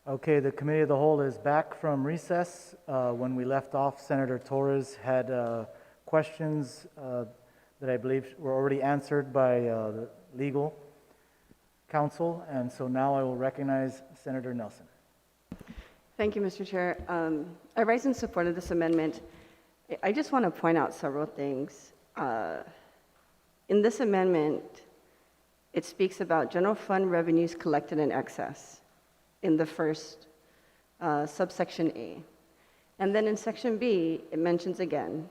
Okay, the Committee of the Whole is back from recess. When we left off, Senator Torres had questions that I believe were already answered by the legal counsel, and so now I will recognize Senator Nelson. Thank you, Mr. Chair. I rise in support of this amendment. I just want to point out several things. In this amendment, it speaks about general fund revenues collected in excess in the first subsection A. And then in section B, it mentions again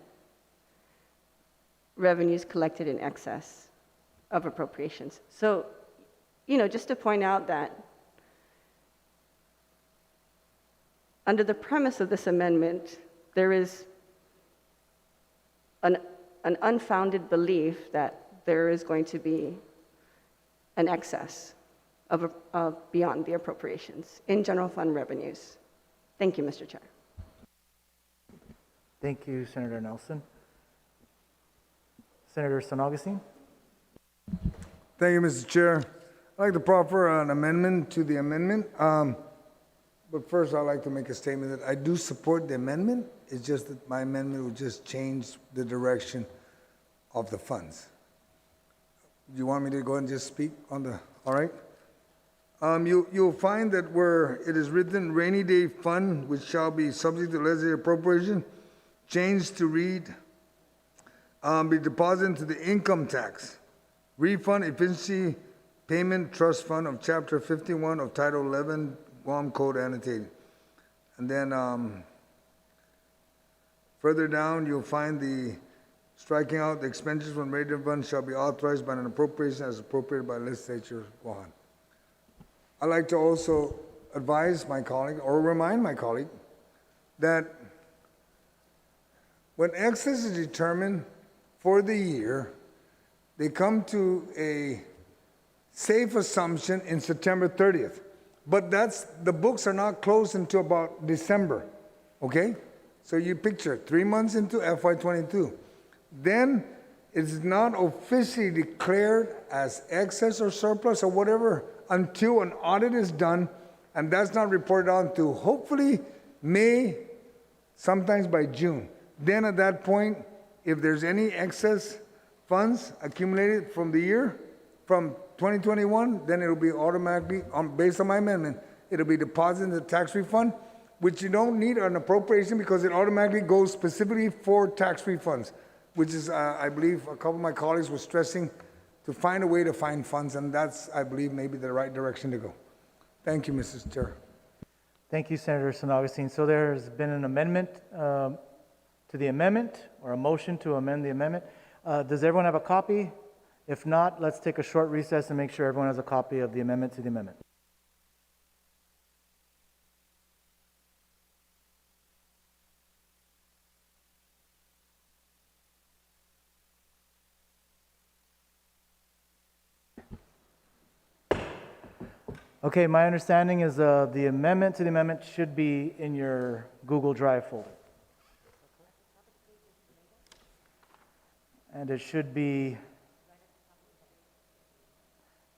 revenues collected in excess of appropriations. So, just to point out that under the premise of this amendment, there is an unfounded belief that there is going to be an excess of beyond the appropriations in general fund revenues. Thank you, Mr. Chair. Thank you, Senator Nelson. Senator San Augustine. Thank you, Mr. Chair. I'd like to proffer an amendment to the amendment. But first, I'd like to make a statement that I do support the amendment. It's just that my amendment would just change the direction of the funds. Do you want me to go and just speak on the, all right? You'll find that where it is written rainy day fund, which shall be subject to legislative appropriation, changed to read, be deposited into the income tax, refund efficiency payment trust fund of Chapter 51 of Title 11, Guam Code annotated. And then further down, you'll find the striking out the expenditures from radio fund shall be authorized by an appropriation as appropriated by the legislature. Guam. I'd like to also advise my colleague or remind my colleague that when excess is determined for the year, they come to a safe assumption in September 30th. But the books are not closed until about December, okay? So you picture 3 months into FY22. Then it's not officially declared as excess or surplus or whatever until an audit is done, and that's not reported on until hopefully May, sometimes by June. Then at that point, if there's any excess funds accumulated from the year, from 2021, then it'll be automatically, based on my amendment, it'll be deposited in the tax refund, which you don't need an appropriation because it automatically goes specifically for tax refunds, which is, I believe, a couple of my colleagues were stressing to find a way to find funds, and that's, I believe, maybe the right direction to go. Thank you, Mrs. Chair. Thank you, Senator San Augustine. So there's been an amendment to the amendment, or a motion to amend the amendment. Does everyone have a copy? If not, let's take a short recess and make sure everyone has a copy of the amendment to the amendment. Okay, my understanding is the amendment to the amendment should be in your Google Drive folder. And it should be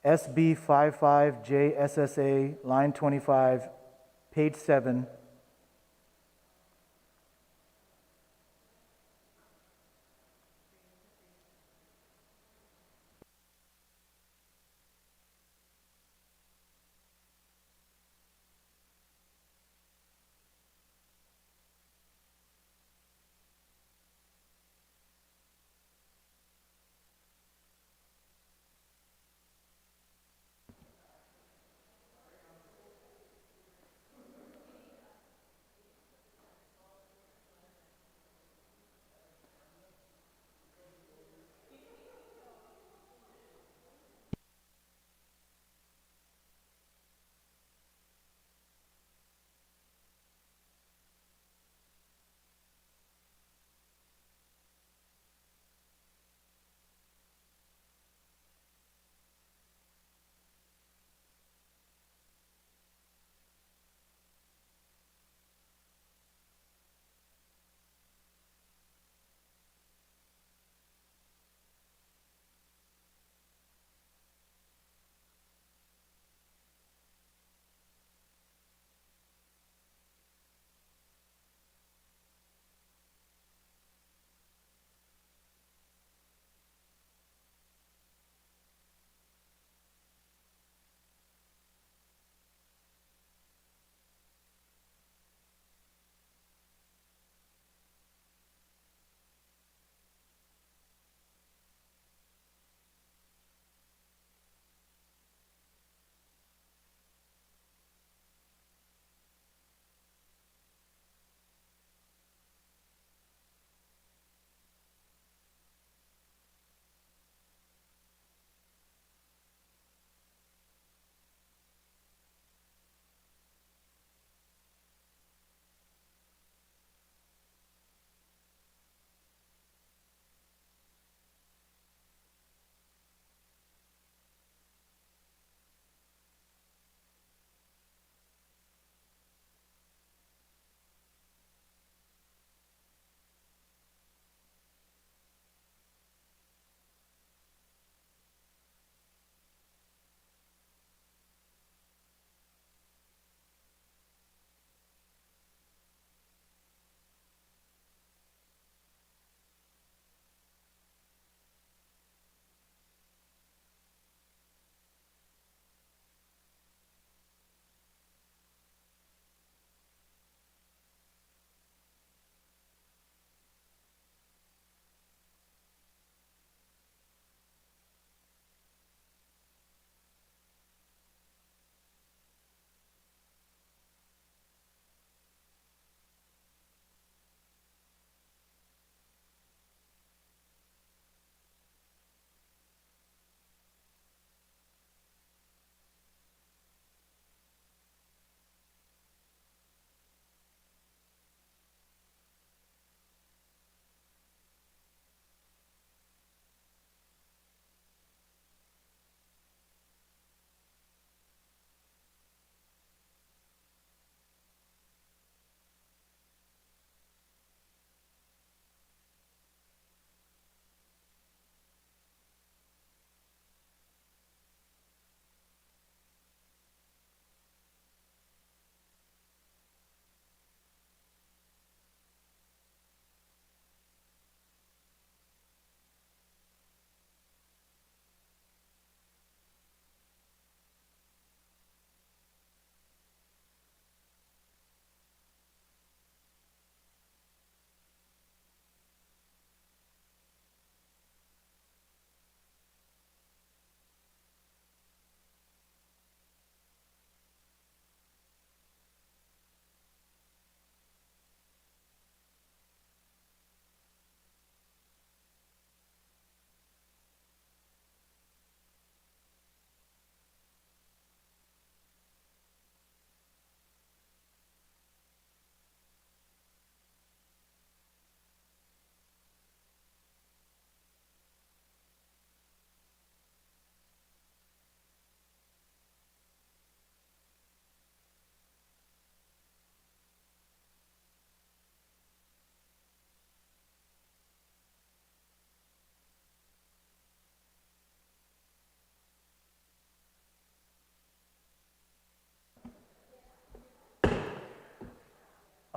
SB55JSSA, line 25, page 7.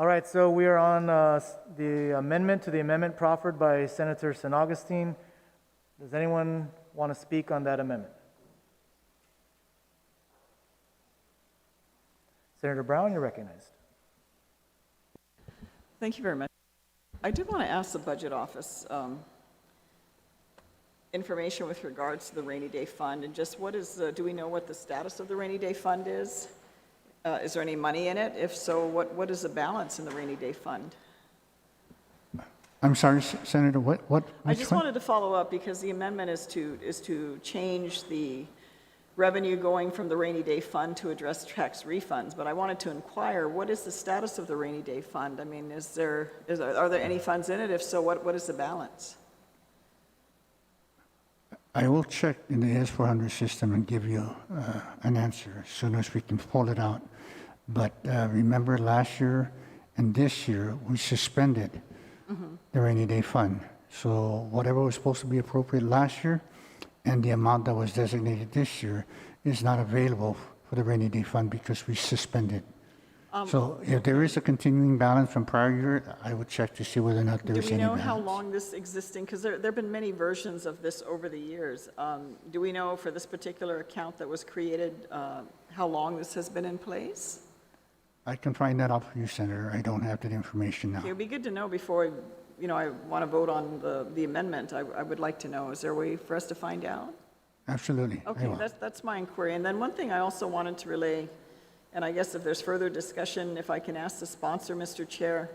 All right, so we are on the amendment to the amendment proffered by Senator San Augustine. Does anyone want to speak on that amendment? Senator Brown, you're recognized. Thank you very much. I did want to ask the Budget Office information with regards to the rainy day fund, and just what is, do we know what the status of the rainy day fund is? Is there any money in it? If so, what is the balance in the rainy day fund? I'm sorry, Senator, what? I just wanted to follow up because the amendment is to change the revenue going from the rainy day fund to address tax refunds, but I wanted to inquire, what is the status of the rainy day fund? I mean, are there any funds in it? If so, what is the balance? I will check in the S400 system and give you an answer as soon as we can pull it out. But remember last year and this year, we suspended the rainy day fund. So whatever was supposed to be appropriate last year and the amount that was designated this year is not available for the rainy day fund because we suspended. So if there is a continuing balance from prior year, I would check to see whether or not there is Do we any know balance. how long this existing, because there have been many versions of this over the years. Do we know for this particular account that was created, how long this has been in place? I can find that out for you, Senator. I don't have that information now. It would be good to know before, I want to vote on the amendment. I would like to know. Is there a way for us to find out? Absolutely. I Okay, will. that's my inquiry. And then one thing I also wanted to relay, and I guess if there's further discussion, if I can ask the sponsor, Mr. Chair,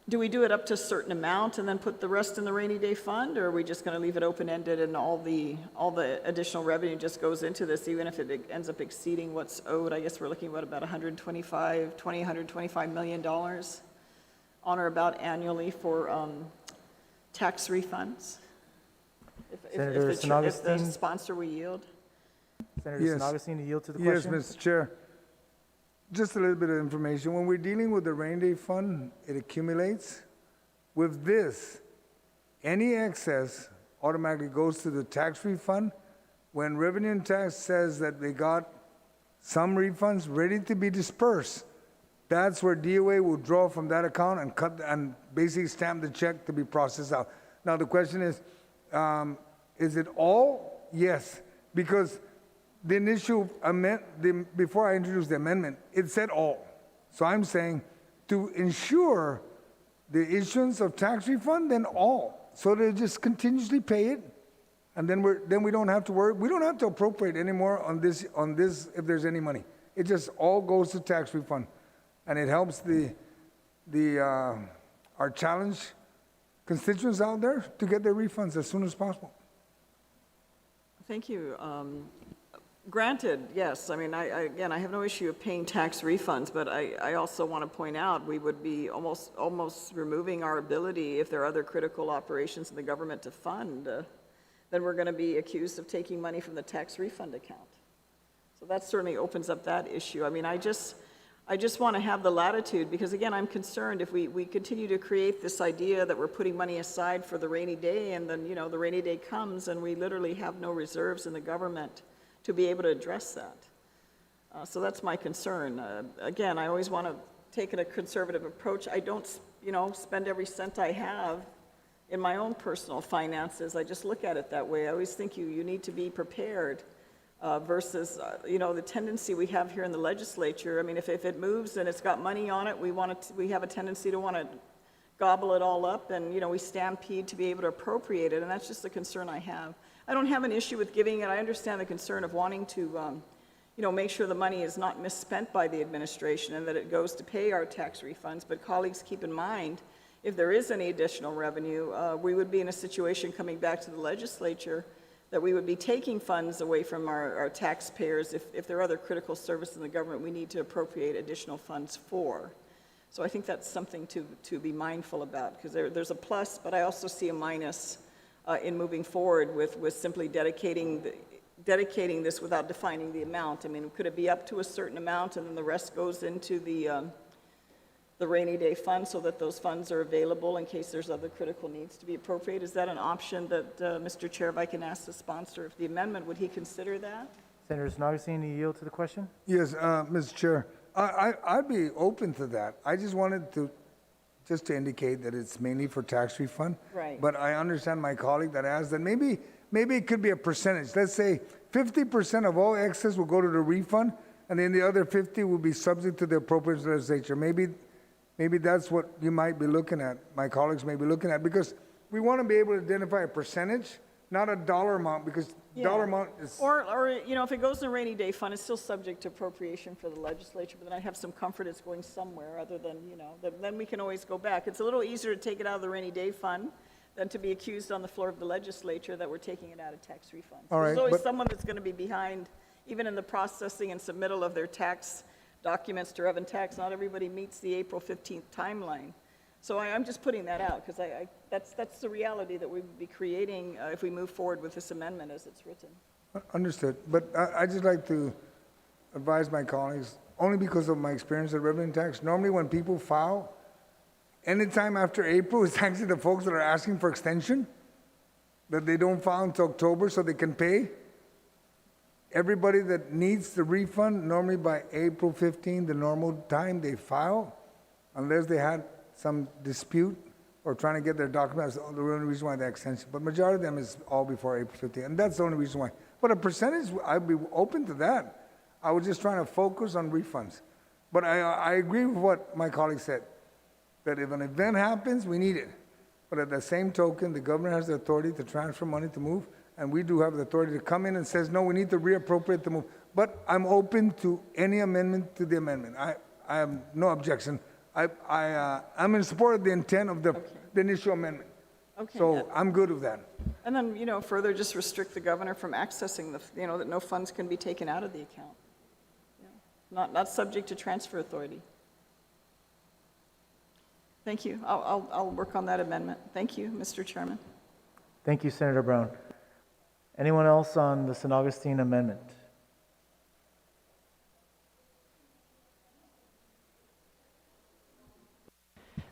do we do it up to a certain amount and then put the rest in the rainy day fund, or are we just going to leave it open-ended and all the additional revenue just goes into this, even if it ends up exceeding what's owed? I guess we're looking at about $125 million on or about annually for tax refunds. Senator San If the Augustine? sponsor will yield. Senator Yes. San Augustine, to yield to the Yes, question? Mr. Chair. Just a little bit of information. When we're dealing with the rainy day fund, it accumulates. With this, any excess automatically goes to the tax refund. When Revenue and Tax says that they got some refunds ready to be dispersed, that's where DOA will draw from that account and cut and basically stamp the check to be processed out. Now, the question is it all? Yes, because the initial before I introduced the amendment, it said all. So I'm saying to ensure the issuance of tax refund, then all. So they just continuously pay it, and then we don't have to worry. We don't have to appropriate anymore on this if there's any money. It just all goes to tax refund, and it helps our challenge constituents out there to get their refunds as soon as possible. Thank you. Granted, yes. I mean, I have no issue of paying tax refunds, but I also want to point out we would be almost removing our ability, if there are other critical operations in the government to fund, then we're going to be accused of taking money from the tax refund account. So that certainly opens up that issue. I mean, I just want to have the latitude, because again, I'm concerned if we continue to create this idea that we're putting money aside for the rainy day, and then, the rainy day comes and we literally have no reserves in the government to be able to address that. So that's my concern. Again, I always want to take a conservative approach. I don't, spend every cent I have in my own personal finances. I just look at it that way. I always think you need to be prepared versus, the tendency we have here in the legislature. I mean, if it moves and it's got money on it, we have a tendency to want to gobble it all up, and, we stampede to be able to appropriate it, and that's just the concern I have. I don't have an issue with giving it. I understand the concern of wanting to, make sure the money is not misspent by the administration and that it goes to pay our tax refunds. But colleagues, keep in mind, if there is any additional revenue, we would be in a situation coming back to the legislature that we would be taking funds away from our taxpayers if there are other critical services in the government we need to appropriate additional funds for. So I think that's something to be mindful about, because there's a plus, but I also see a minus in moving forward with simply dedicating this without defining the amount. I mean, could it be up to a certain amount and then the rest goes into the rainy day fund so that those funds are available in case there's other critical needs to be appropriated? Is that an option that, Mr. Chair, if I can ask the sponsor if the amendment, would he consider that? Senator San Augustine, to yield to the question? Yes, Mr. Chair. I'd be open to that. I just wanted to, just to indicate that it's mainly for tax refund. Right. But I understand my colleague that asked that maybe it could be a percentage. Let's say 50% of all excess will go to the refund, and then the other 50 will be subject to the appropriate legislature. Maybe that's what you might be looking at, my colleagues may be looking at, because we want to be able to identify a percentage, not a dollar amount, because dollar amount is. Or, you know, if it goes in a rainy day fund, it's still subject to appropriation for the legislature, but then I have some comfort it's going somewhere other than, you know, then we can always go back. It's a little easier to take it out of the rainy day fund than to be accused on the floor of the legislature that we're taking it out of tax refunds. All right, There's always but- someone that's going to be behind, even in the processing and submittal of their tax documents to Rev and Tax. Not everybody meets the April 15th timeline. So I'm just putting that out, because that's the reality that we would be creating if we move forward with this amendment as it's written. Understood, but I just like to advise my colleagues, only because of my experience at revenue and tax, normally when people file, anytime after April, it's actually the folks that are asking for extension, that they don't file until October so they can pay. Everybody that needs the refund, normally by April 15, the normal time they file, unless they had some dispute or trying to get their documents, that's the only reason why the extension. But majority of them is all before April 15, and that's the only reason why. But a percentage, I'd be open to that. I was just trying to focus on refunds. But I agree with what my colleague said, that if an event happens, we need it. But at the same token, the governor has the authority to transfer money to move, and we do have the authority to come in and says, no, we need to reappropriate the move. But I'm open to any amendment to the amendment. I have no objection. I'm in support of the intent of the initial amendment. Okay. So I'm good with that. And then, you know, further just restrict the governor from accessing the, you know, that no funds can be taken out of the account. Yeah. Not subject to transfer authority. Thank you. I'll work on that amendment. Thank you, Mr. Chairman. Thank you, Senator Brown. Anyone else on the San Augustine amendment?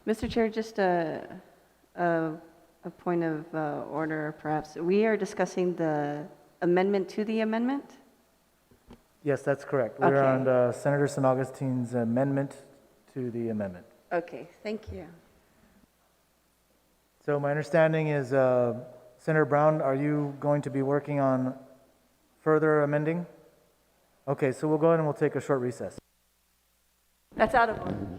Mr. Chair, just a point of order, perhaps. We are discussing the amendment to the amendment? Yes, that's correct. We're Okay. on Senator San Augustine's amendment to the amendment. Okay, thank you. So my understanding is, Senator Brown, are you going to be working on further amending? Okay, so we'll go ahead and we'll take a short recess. That's out of order.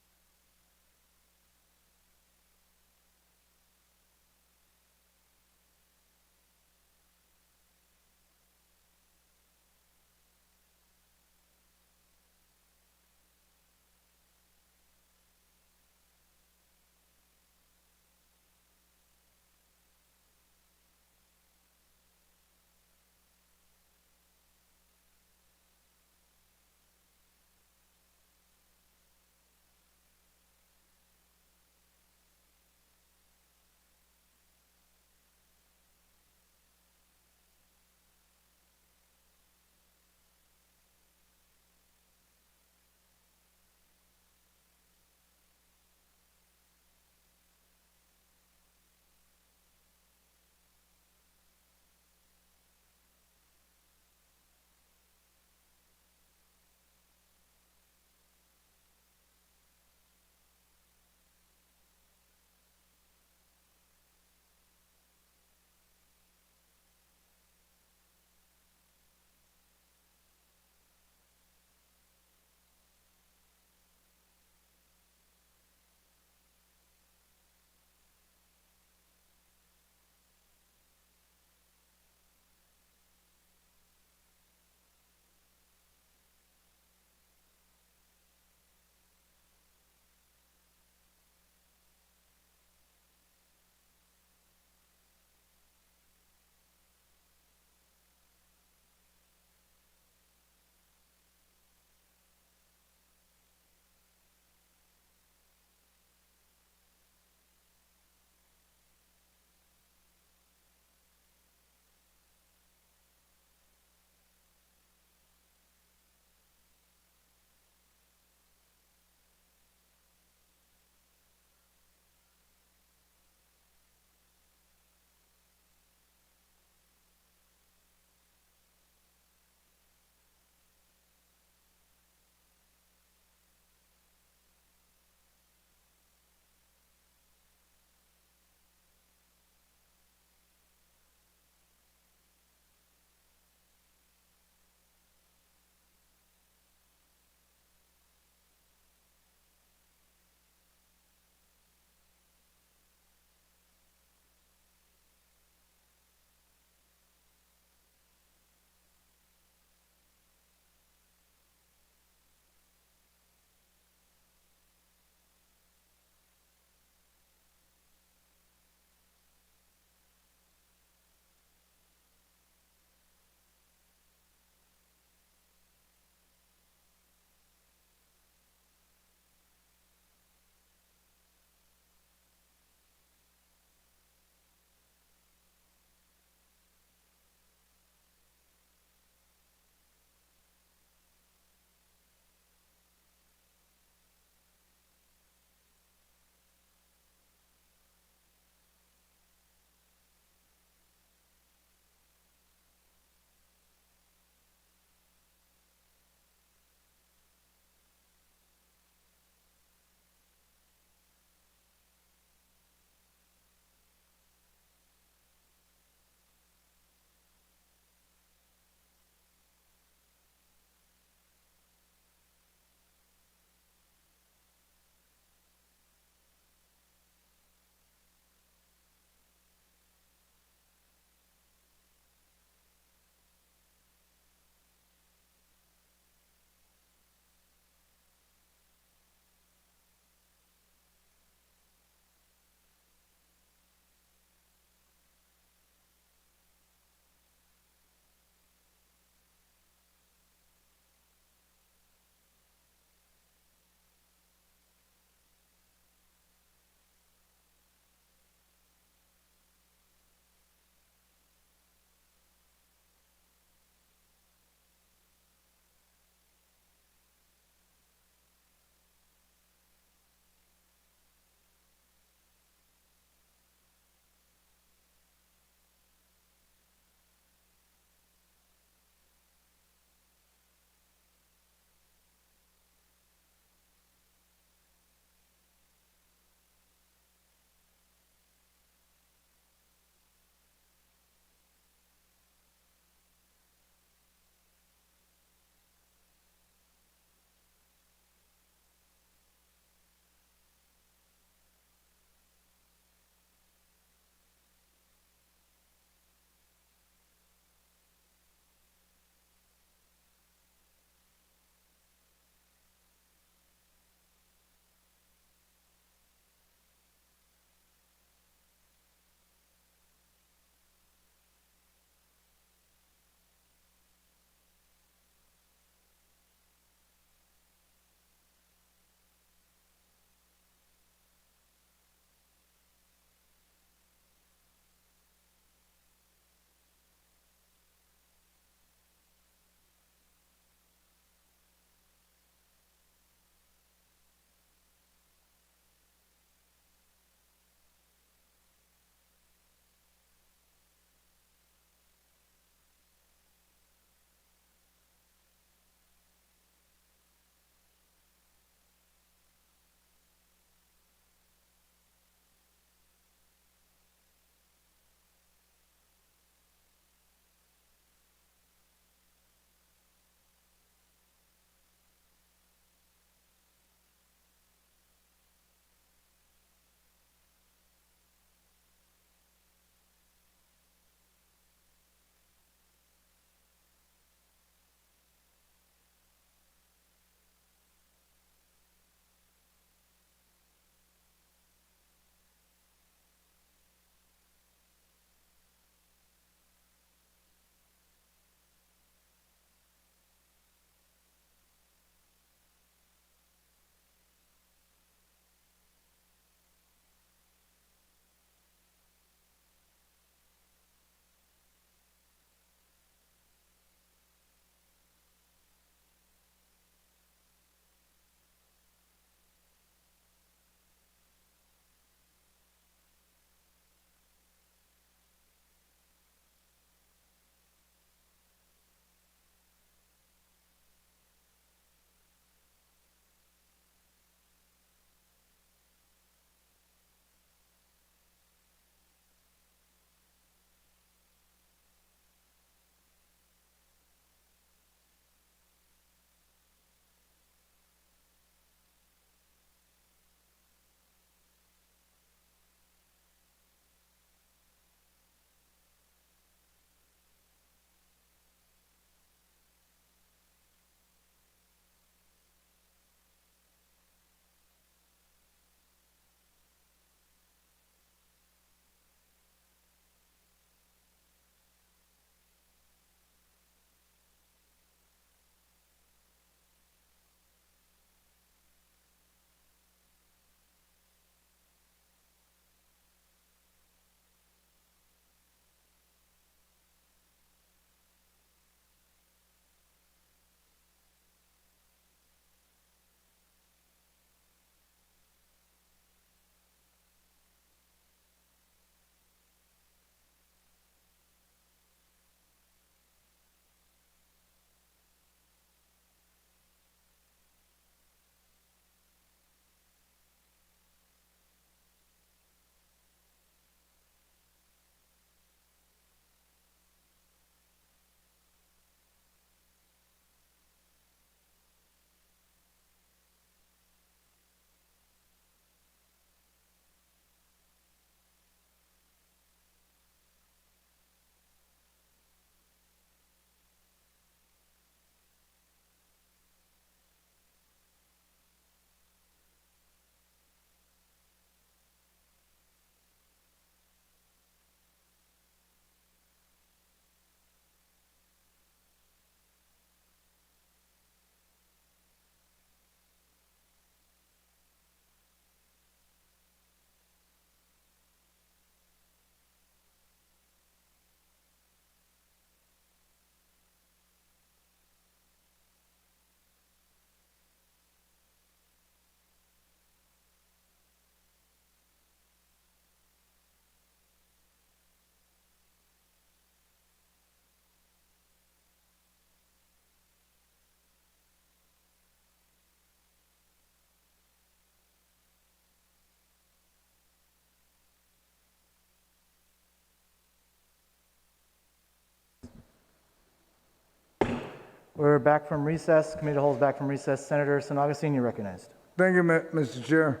We're back from recess. Committee of the Whole is back from recess. Senator San Augustine, you're recognized. Thank you, Mr. Chair.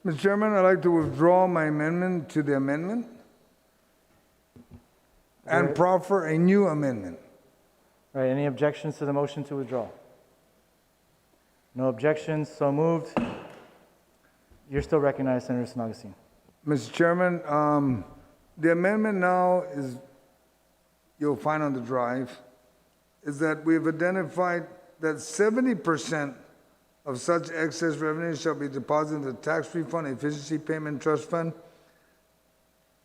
Mr. Chairman, I'd like to withdraw my amendment to the amendment and proffer a new amendment. All right, any objections to the motion to withdraw? No objections, so moved. You're still recognized, Senator San Augustine. Mr. Chairman, the amendment now is, you'll find on the drive, is that we've identified that 70% of such excess revenue shall be deposited in the Tax Refund Efficiency Payment Trust Fund,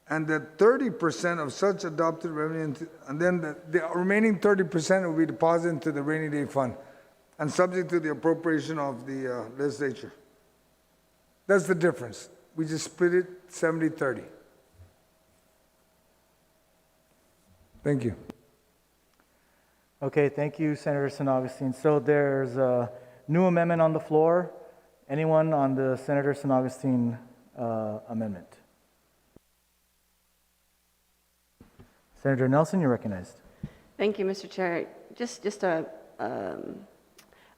and that 30% of such adopted revenue, and then the remaining 30% will be deposited into the rainy day fund, and subject to the appropriation of the legislature. That's the difference. We just split it 70-30. Thank you. Okay, thank you, Senator San Augustine. So there's a new amendment on the floor. Anyone on the Senator San Augustine amendment? Senator Nelson, you're recognized. Thank you, Mr. Chair. Just a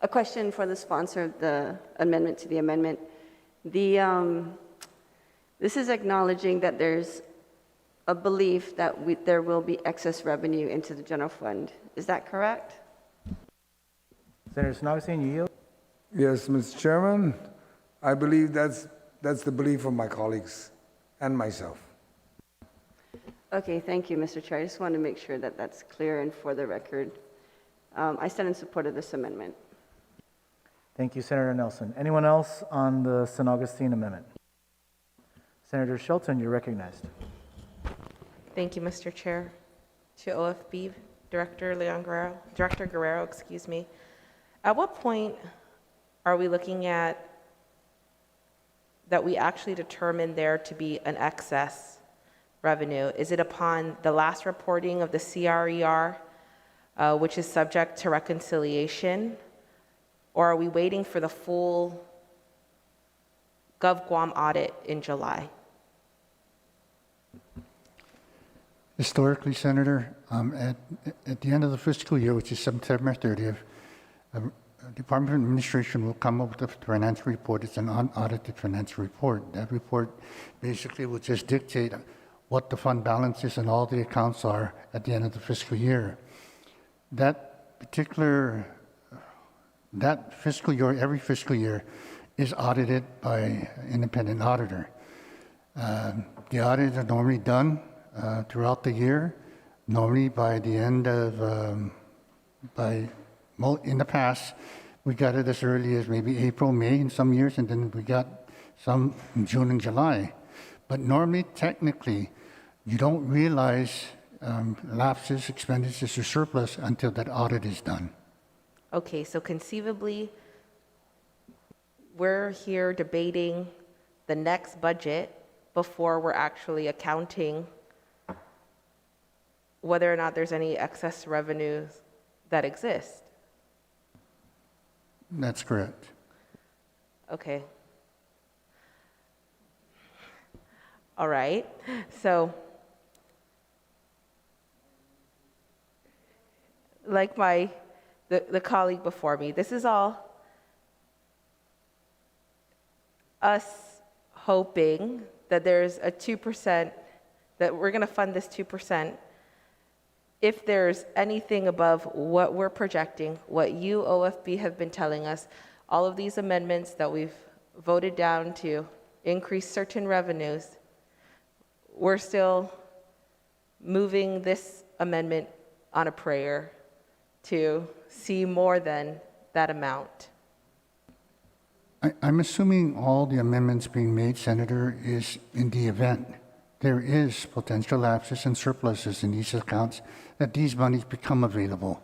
question for the sponsor of the amendment to the amendment. This is acknowledging that there's a belief that there will be excess revenue into the general fund. Is that correct? Senator San Augustine, you yield? Yes, Mr. Chairman, I believe that's the belief of my colleagues and myself. Okay, thank you, Mr. Chair. I just want to make sure that that's clear and for the record. I stand in support of this amendment. Thank you, Senator Nelson. Anyone else on the San Augustine amendment? Senator Shelton, you're recognized. Thank you, Mr. Chair. To OFB, Director Guerrero, excuse me. At what point are we looking at that we actually determine there to be an excess revenue? Is it upon the last reporting of the CRER, which is subject to reconciliation? Or are we waiting for the full GovGuam audit in July? Historically, Senator, at the end of the fiscal year, which is September 30th, Department of Administration will come up with a financial report. It's an unaudited financial report. That report basically will just dictate what the fund balances and all the accounts are at the end of the fiscal year. That fiscal year, every fiscal year, is audited by an independent auditor. The audits are normally done throughout the year, normally by the end of, in the past, we got it as early as maybe April, May in some years, and then we got some in June and July. But normally, technically, you don't realize lapses, expenditures, or surplus until that audit is done. Okay, so conceivably, we're here debating the next budget before we're actually accounting whether or not there's any excess revenues that exist. That's correct. Okay. All right. So, like the colleague before me, this is all us hoping that there's a 2%, that we're going to fund this 2%. If there's anything above what we're projecting, what you, OFB, have been telling us, all of these amendments that we've voted down to increase certain revenues, we're still moving this amendment on a prayer to see more than that amount. I'm assuming all the amendments being made, Senator, is in the event there is potential lapses and surpluses in these accounts, that these monies become available.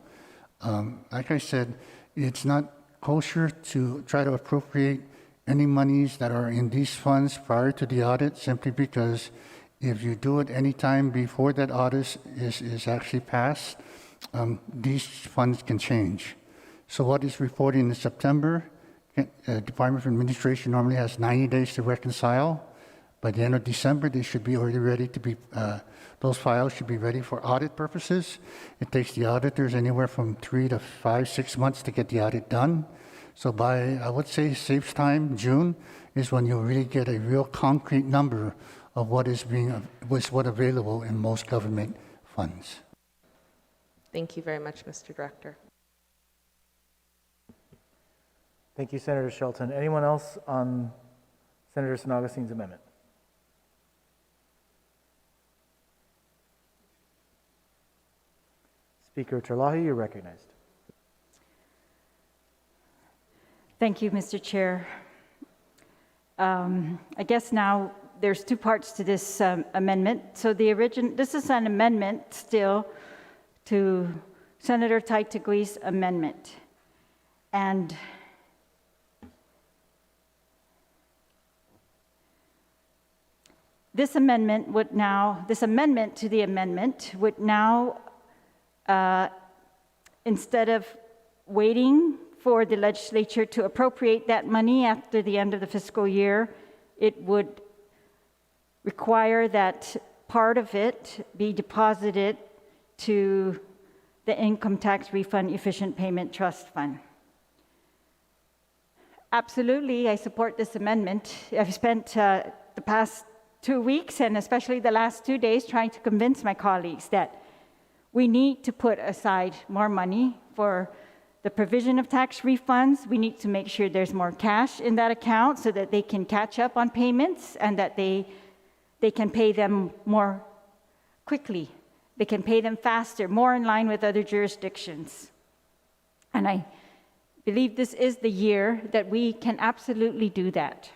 Like I said, it's not kosher to try to appropriate any monies that are in these funds prior to the audit, simply because if you do it any time before that audit is actually passed, these funds can change. So what is reported in September, Department of Administration normally has 90 days to reconcile, By the end of December, they should be already ready to be, those files should be ready for audit purposes. It takes the auditors anywhere from 3 to 5, 6 months to get the audit done. So by, I would say, safe time, June, is when you'll really get a real concrete number of what is what available in most government funds. Thank you very much, Mr. Director. Thank you, Senator Shelton. Anyone else on Senator San Augustine's amendment? Speaker Terlahi, you're recognized. Thank you, Mr. Chair. I guess now there's two parts to this amendment. So this is an amendment still to Senator Taitagui's amendment. And this amendment to the amendment would now, instead of waiting for the legislature to appropriate that money after the end of the fiscal year, it would require that part of it be deposited to the Income Tax Refund Efficient Payment Trust Fund. Absolutely, I support this amendment. I've spent the past 2 weeks, and especially the last 2 days, trying to convince my colleagues that we need to put aside more money for the provision of tax refunds. We need to make sure there's more cash in that account so that they can catch up on payments and that they can pay them more quickly. They can pay them faster, more in line with other jurisdictions. And I believe this is the year that we can absolutely do that.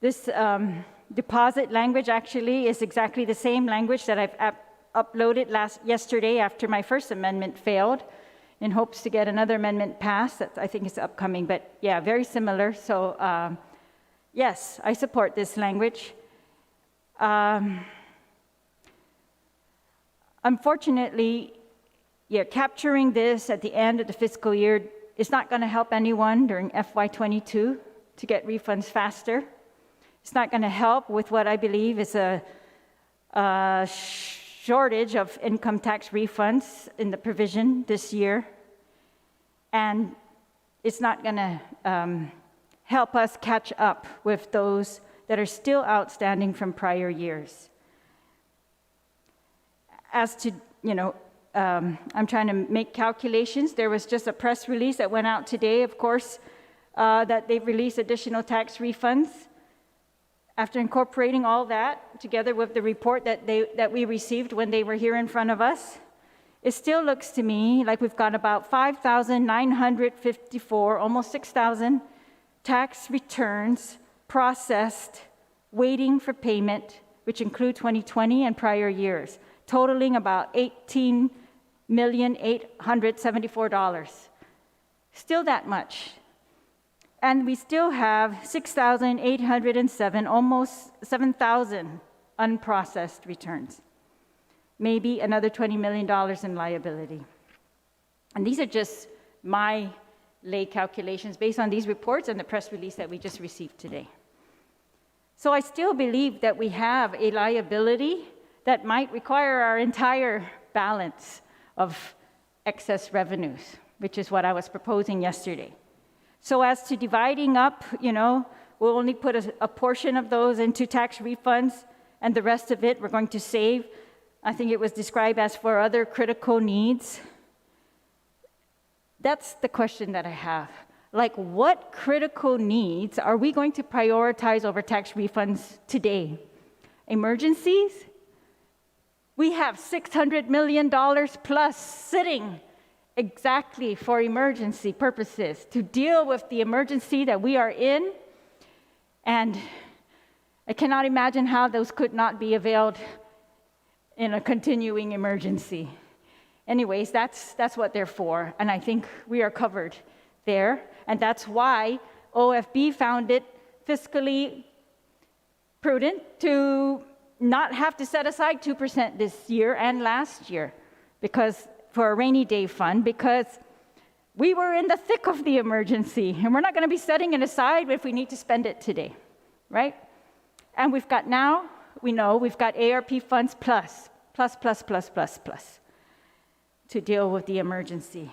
This deposit language actually is exactly the same language that I've uploaded yesterday after my first amendment failed, in hopes to get another amendment passed that I think is upcoming. But yeah, very similar. So yes, I support this language. Unfortunately, capturing this at the end of the fiscal year is not going to help anyone during FY22 to get refunds faster. It's not going to help with what I believe is a shortage of income tax refunds in the provision this year. And it's not going to help us catch up with those that are still outstanding from prior years. As to, I'm trying to make calculations. There was just a press release that went out today, of course, that they've released additional tax refunds. After incorporating all that together with the report that we received when they were here in front of us, it still looks to me like we've got about 5,954, almost 6,000 tax returns processed, waiting for payment, which include 2020 and prior years, totaling about $18,874. Still that much. And we still have 6,807, almost 7,000 unprocessed returns. Maybe another $20 million in liability. And these are just my lay calculations based on these reports and the press release that we just received today. So I still believe that we have a liability that might require our entire balance of excess revenues, which is what I was proposing yesterday. So as to dividing up, we'll only put a portion of those into tax refunds, and the rest of it we're going to save. I think it was described as for other critical needs. That's the question that I have. Like, what critical needs are we going to prioritize over tax refunds today? Emergencies? We have $600 million plus sitting exactly for emergency purposes, to deal with the emergency that we are in. And I cannot imagine how those could not be availed in a continuing emergency. Anyways, that's what they're for, and I think we are covered there. And that's why OFB found it fiscally prudent to not have to set aside 2% this year and last year, because for a rainy day fund, because We were in the thick of the emergency, and we're not going to be setting it aside if we need to spend it today, right? And we've got now, we know we've got ARP funds plus to deal with the emergency.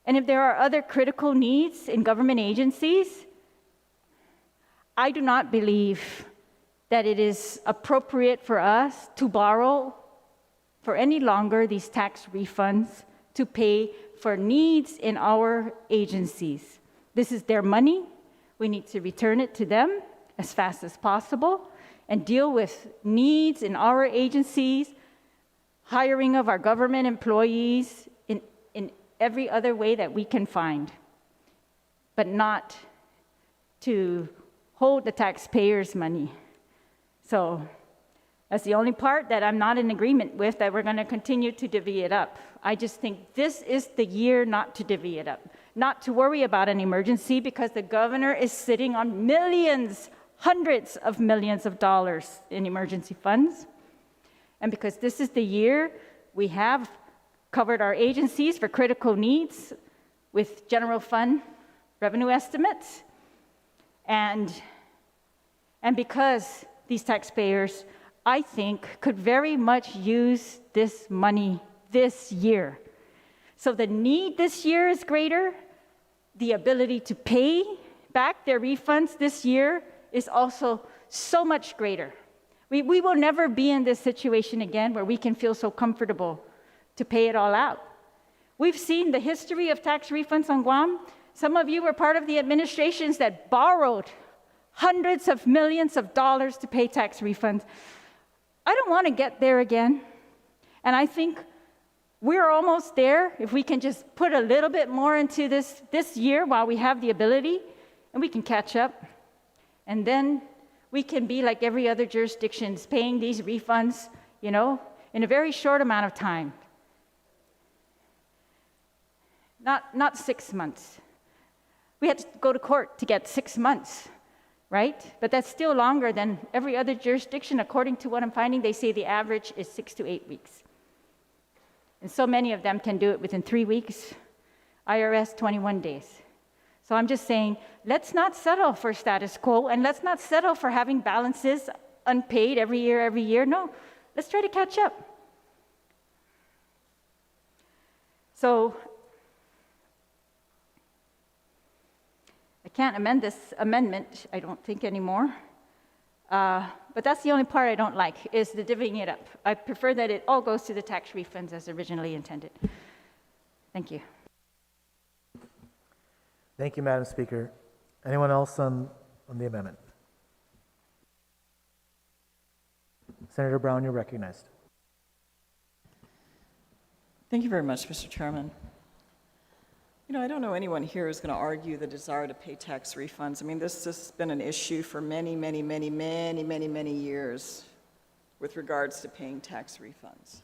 And if there are other critical needs in government agencies, I do not believe that it is appropriate for us to borrow for any longer these tax refunds to pay for needs in our agencies. This is their money. We need to return it to them as fast as possible and deal with needs in our agencies, hiring of our government employees in every other way that we can find, but not to hold the taxpayers' money. So that's the only part that I'm not in agreement with, that we're going to continue to divvy it up. I just think this is the year not to divvy it up, not to worry about an emergency, because the governor is sitting on millions, hundreds of millions of dollars in emergency funds. And because this is the year we have covered our agencies for critical needs with general fund revenue estimates, and because these taxpayers, I think, could very much use this money this year. So the need this year is greater. The ability to pay back their refunds this year is also so much greater. We will never be in this situation again where we can feel so comfortable to pay it all out. We've seen the history of tax refunds on Guam. Some of you were part of the administrations that borrowed hundreds of millions of dollars to pay tax refunds. I don't want to get there again. And I think we're almost there if we can just put a little bit more into this year while we have the ability, and we can catch up. And then we can be like every other jurisdiction, paying these refunds, in a very short amount of time. Not 6 months. We had to go to court to get 6 months, right? But that's still longer than every other jurisdiction. According to what I'm finding, they say the average is 6 to 8 weeks. And so many of them can do it within 3 weeks. IRS, 21 days. So I'm just saying, let's not settle for status quo, and let's not settle for having balances unpaid every year. No, let's try to catch up. So I can't amend this amendment, I don't think, anymore. But that's the only part I don't like, is the divvying it up. I prefer that it all goes to the tax refunds as originally intended. Thank you. Thank you, Madam Speaker. Anyone else on the amendment? Senator Brown, you're recognized. Thank you very much, Mr. Chairman. I don't know anyone here who's going to argue the desire to pay tax refunds. I mean, this has been an issue for many years with regards to paying tax refunds.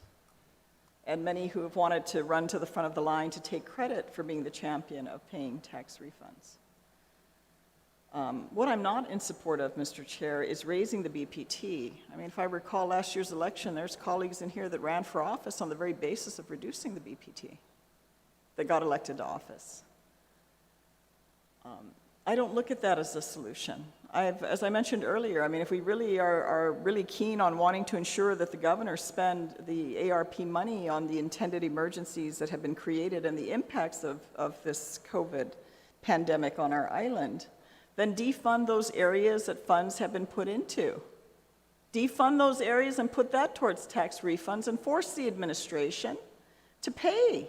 And many who have wanted to run to the front of the line to take credit for being the champion of paying tax refunds. What I'm not in support of, Mr. Chair, is raising the BPT. I mean, if I recall last year's election, there's colleagues in here that ran for office on the very basis of reducing the BPT that got elected to office. I don't look at that as a solution. As I mentioned earlier, I mean, if we really are really keen on wanting to ensure that the governor spend the ARP money on the intended emergencies that have been created and the impacts of this COVID pandemic on our island, then defund those areas that funds have been put into. Defund those areas and put that towards tax refunds and force the administration to pay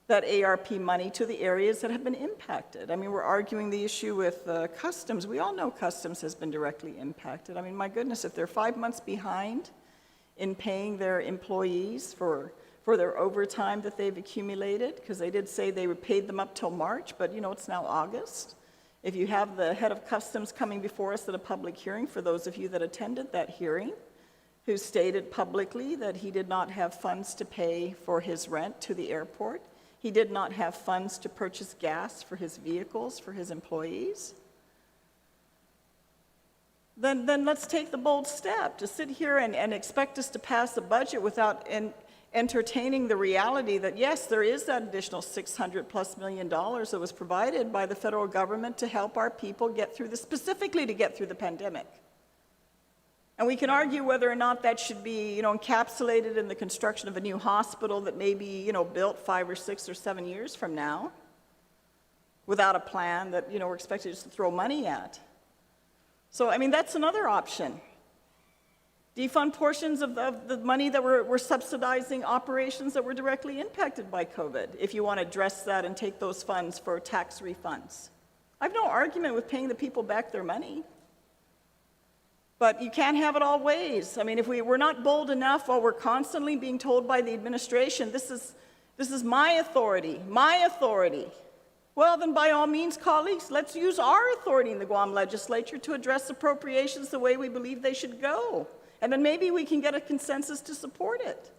that ARP money to the areas that have been impacted. I mean, we're arguing the issue with customs. We all know customs has been directly impacted. I mean, my goodness, if they're 5 months behind in paying their employees for their overtime that they've accumulated, because they did say they paid them up till March, but it's now August. If you have the head of customs coming before us at a public hearing, for those of you that attended that hearing, who stated publicly that he did not have funds to pay for his rent to the airport, he did not have funds to purchase gas for his vehicles, for his employees, then let's take the bold step to sit here and expect us to pass the budget without entertaining the reality that, yes, there is that additional $600+ million that was provided by the federal government to help our people get through specifically to get through the pandemic. And we can argue whether or not that should be, encapsulated in the construction of a new hospital that may be, built 5 or 6 or 7 years from now without a plan that, we're expected just to throw money at. So, I mean, that's another option. Defund portions of the money that we're subsidizing operations that were directly impacted by COVID, if you want to address that and take those funds for tax refunds. I have no argument with paying the people back their money. But you can't have it all ways. I mean, if we're not bold enough while we're constantly being told by the administration, this is my authority, well, then by all means, colleagues, let's use our authority in the Guam Legislature to address appropriations the way we believe they should go. And then maybe we can get a consensus to support it.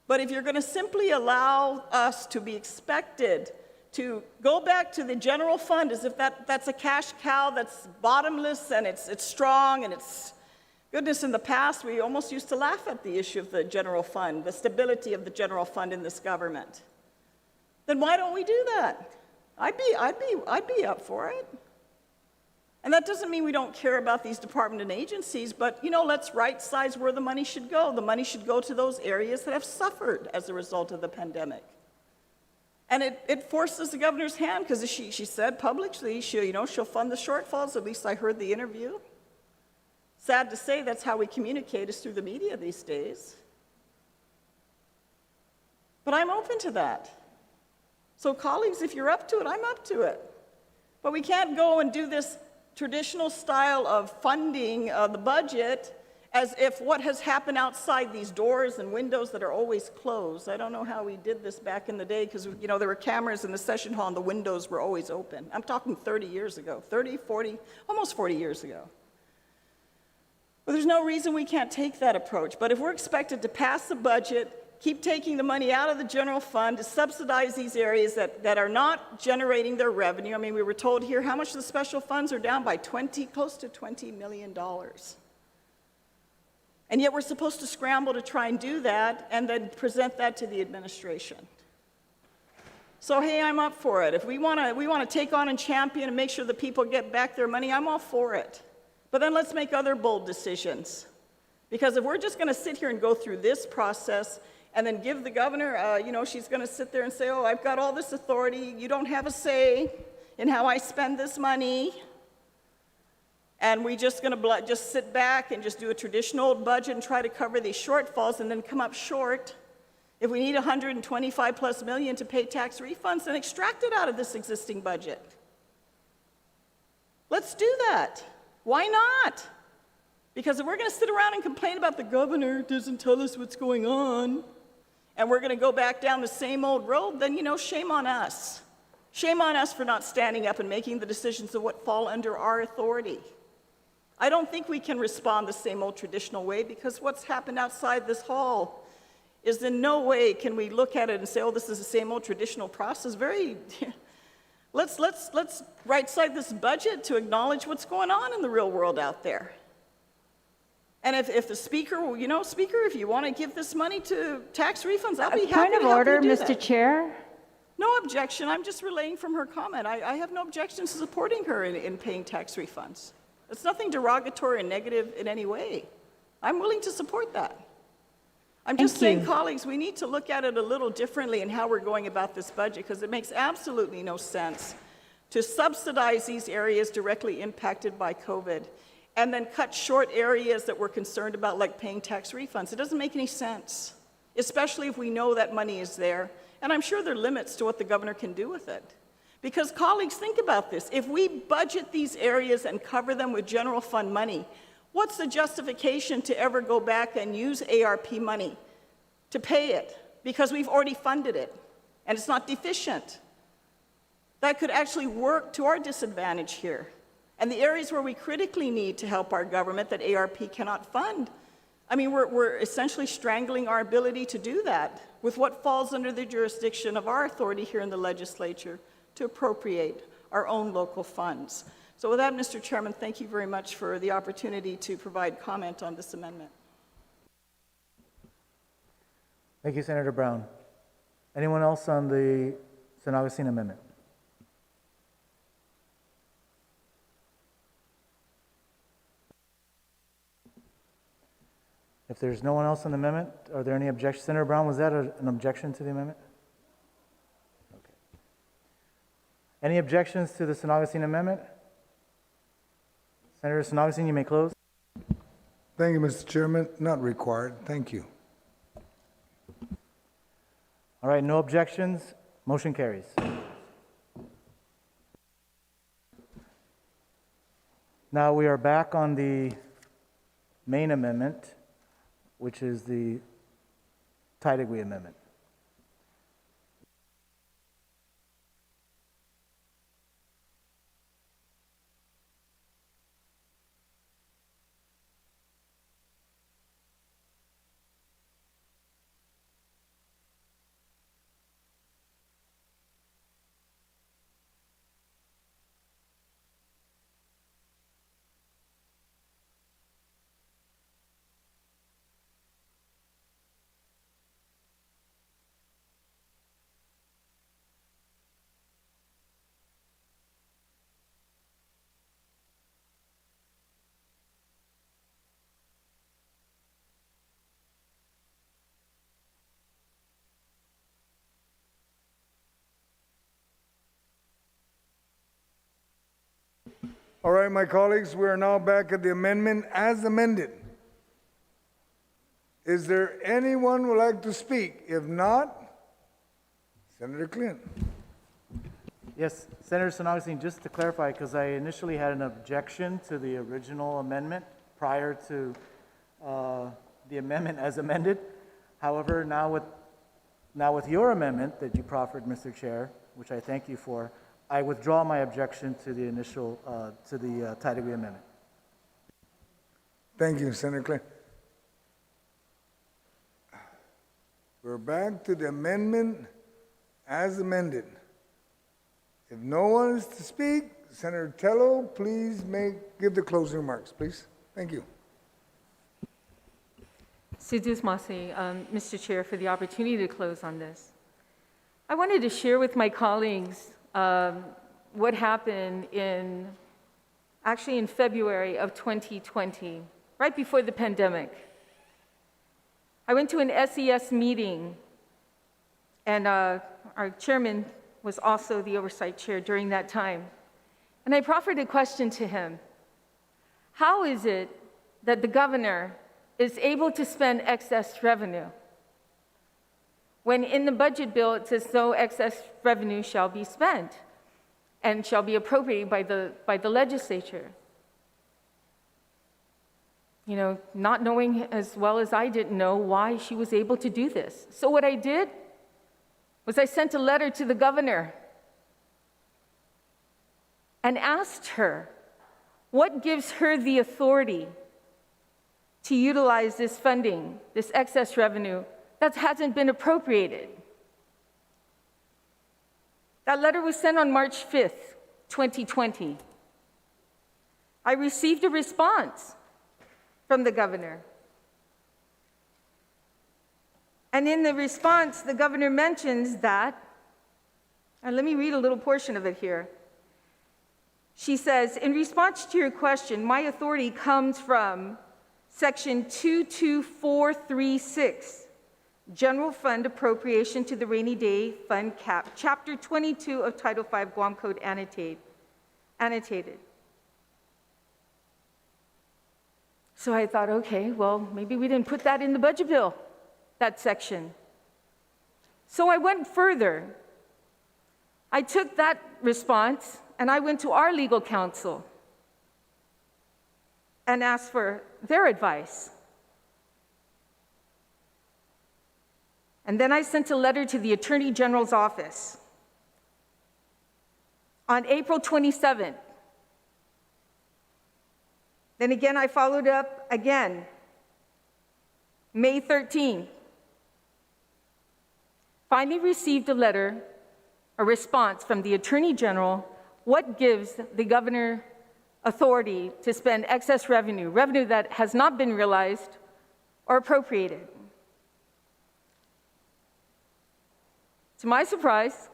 But if you're going to simply allow us to be expected to go back to the general fund as if that's a cash cow that's bottomless and it's strong and it's, goodness, in the past we almost used to laugh at the issue of the general fund, the stability of the general fund in this government. Then why don't we do that? I'd be up for it. And that doesn't mean we don't care about these departments and agencies, but let's right-size where the money should go. The money should go to those areas that have suffered as a result of the pandemic. And it forces the governor's hand, because she said publicly she'll fund the shortfalls. At least I heard the interview. Sad to say, that's how we communicate, is through the media these days. But I'm open to that. So colleagues, if you're up to it, I'm up to it. But we can't go and do this traditional style of funding the budget as if what has happened outside these doors and windows that are always closed. I don't know how we did this back in the day, because there were cameras in the session hall and the windows were always open. I'm talking 30 years ago, 30, 40, almost 40 years ago. But there's no reason we can't take that approach. But if we're expected to pass the budget, keep taking the money out of the general fund to subsidize these areas that are not generating their revenue. I mean, we were told here how much the special funds are down by close to $20 million. And yet we're supposed to scramble to try and do that and then present that to the administration. So hey, I'm up for it. If we want to take on and champion and make sure the people get back their money, I'm all for it. But then let's make other bold decisions. Because if we're just going to sit here and go through this process and then give the governor, she's going to sit there and say, oh, I've got all this authority, you don't have a say in how I spend this money, and we're just going to just sit back and just do a traditional budget and try to cover these shortfalls and then come up short. If we need $125+ million to pay tax refunds, then extract it out of this existing budget. Let's do that. Why not? Because if we're going to sit around and complain about the governor doesn't tell us what's going on, and we're going to go back down the same old road, then, shame on us. Shame on us for not standing up and making the decisions of what fall under our authority. I don't think we can respond the same old traditional way, because what's happened outside this hall is in no way can we look at it and say, oh, this is the same old traditional process. Let's right-side this budget to acknowledge what's going on in the real world out there. And if the speaker, Speaker, if you want to give this money to tax refunds, I'll be happy to help you do that. Point of order, Mr. Chair. No objection. I'm just relaying from her comment. I have no objection to supporting her in paying tax refunds. It's nothing derogatory or negative in any way. I'm willing to support that. I'm just saying, colleagues, we need to look at it a little differently in how we're going about this budget, because it makes absolutely no sense to subsidize these areas directly impacted by COVID and then cut short areas that we're concerned about, like paying tax refunds. It doesn't make any sense, especially if we know that money is there. And I'm sure there are limits to what the governor can do with it. Because, colleagues, think about this. If we budget these areas and cover them with general fund money, what's the justification to ever go back and use ARP money to pay it? Because we've already funded it, and it's not deficient. That could actually work to our disadvantage here. And the areas where we critically need to help our government that ARP cannot fund, I mean, we're essentially strangling our ability to do that with what falls under the jurisdiction of our authority here in the legislature to appropriate our own local funds. So with that, Mr. Chairman, thank you very much for the opportunity to provide comment on this amendment. Thank you, Senator Brown. Anyone else on the San Agustin Amendment? If there's no one else on the amendment, are there any objections? Senator Brown, was that an objection to the amendment? Okay. Any objections to the San Agustin Amendment? Senator San Agustin, you may close. Thank you, Mr. Chairman. Not required. Thank you. All right, no objections. Motion carries. Now we are back on the main amendment, which is the Eitc Amendment. All right, my colleagues, we are now back at the amendment as amended. Is there anyone who would like to speak? If not, Senator Clint. Yes, Senator San Agustin, just to clarify, because I initially had an objection to the original amendment prior to the amendment as amended. However, now with your amendment that you proffered, Mr. Chair, which I thank you for, I withdraw my objection to the initial, to the Eitc Amendment. Thank you, Senator Clint. We're back to the amendment as amended. If no one is to speak, Senator Tello, please give the closing remarks, please. Thank you. Sidus Masi, Mr. Chair, for the opportunity to close on this. I wanted to share with my colleagues what happened actually in February of 2020, right before the pandemic. I went to an SES meeting, and our chairman was also the oversight chair during that time. And I proffered a question to him. How is it that the governor is able to spend excess revenue when in the budget bill it says no excess revenue shall be spent and shall be appropriated by the legislature? You know, not knowing as well as I didn't know why she was able to do this. So what I did was I sent a letter to the governor and asked her what gives her the authority to utilize this funding, this excess revenue that hasn't been appropriated. That letter was sent on March 5th, 2020. I received a response from the governor. And in the response, the governor mentions that, and let me read a little portion of it here. She says, in response to your question, my authority comes from Section 22436, General Fund Appropriation to the Rainy Day Fund Cap, Chapter 22 of Title 5 Guam Code annotated. So I thought, okay, well, maybe we didn't put that in the budget bill, that section. So I went further. I took that response and I went to our legal counsel and asked for their advice. And then I sent a letter to the Attorney General's office on April 27th. Then again, I followed up again, May 13th. Finally received a response from the Attorney General, what gives the governor authority to spend excess revenue that has not been realized or appropriated. To my surprise,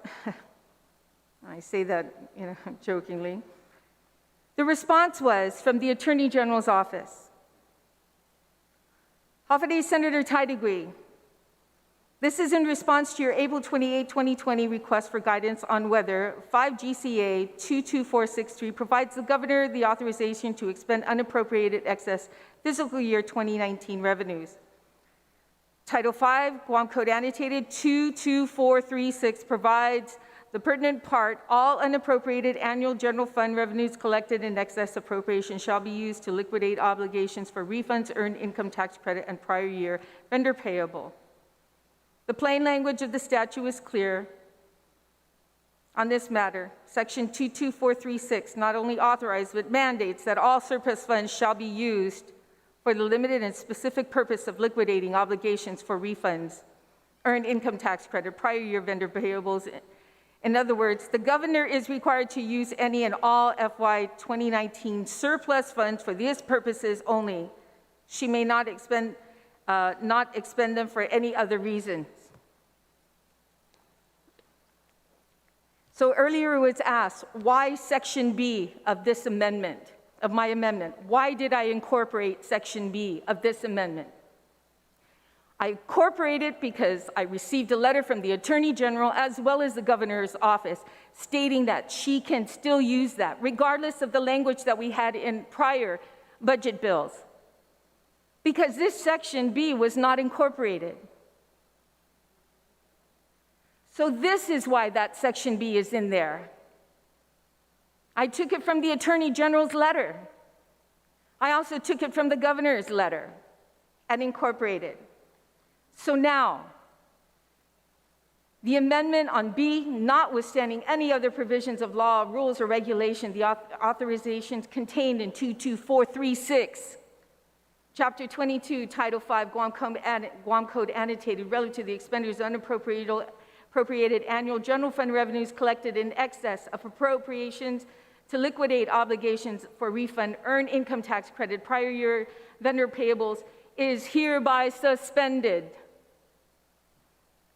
I say that jokingly, the response was from the Attorney General's office. Hafide Senator Eitc, this is in response to your April 28, 2020 request for guidance on whether 5 GCA 22463 provides the governor the authorization to expend unappropriated excess fiscal year 2019 revenues. Title 5, Guam Code Annotated 22436 provides the pertinent part, all unappropriated annual general fund revenues collected in excess appropriation shall be used to liquidate obligations for refunds, earned income tax credit, and prior year vendor payable. The plain language of the statute is clear on this matter. Section 22436 not only authorizes but mandates that all surplus funds shall be used for the limited and specific purpose of liquidating obligations for refunds, earned income tax credit, prior year vendor payables. In other words, the governor is required to use any and all FY2019 surplus funds for these purposes only. She may not expend them for any other reasons. So earlier it was asked, why Section B of this amendment, of my amendment? Why did I incorporate Section B of this amendment? I incorporated it because I received a letter from the Attorney General as well as the Governor's office stating that she can still use that, regardless of the language that we had in prior budget bills. Because this Section B was not incorporated. So this is why that Section B is in there. I took it from the Attorney General's letter. I also took it from the Governor's letter and incorporated. So now, the amendment on B, notwithstanding any other provisions of law, rules, or regulation, the authorizations contained in 22436, Chapter 22, Title 5, Guam Code Annotated, relative to the expenditures of unappropriated annual general fund revenues collected in excess of appropriations to liquidate obligations for refund, earned income tax credit, prior year vendor payables, is hereby suspended.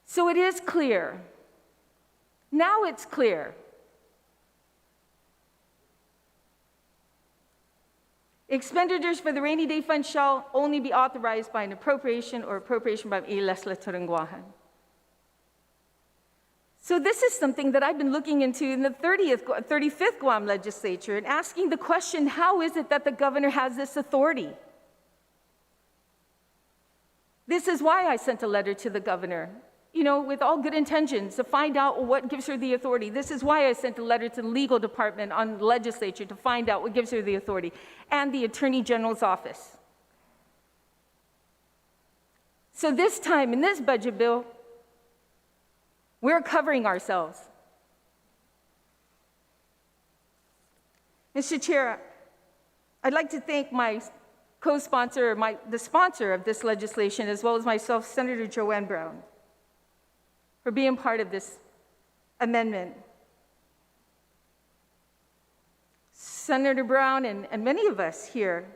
So it is clear. Now it's clear. Expenditures for the rainy day fund shall only be authorized by an appropriation or appropriation by the Legislature in Guam. So this is something that I've been looking into in the 35th Guam Legislature and asking the question, how is it that the governor has this authority? This is why I sent a letter to the governor, with all good intentions to find out what gives her the authority. This is why I sent a letter to the legal department on the legislature to find out what gives her the authority, and the Attorney General's office. So this time in this budget bill, we're covering ourselves. Mr. Chair, I'd like to thank my co-sponsor, the sponsor of this legislation, as well as myself, Senator Joanne Brown, for being part of this amendment. Senator Brown and many of us here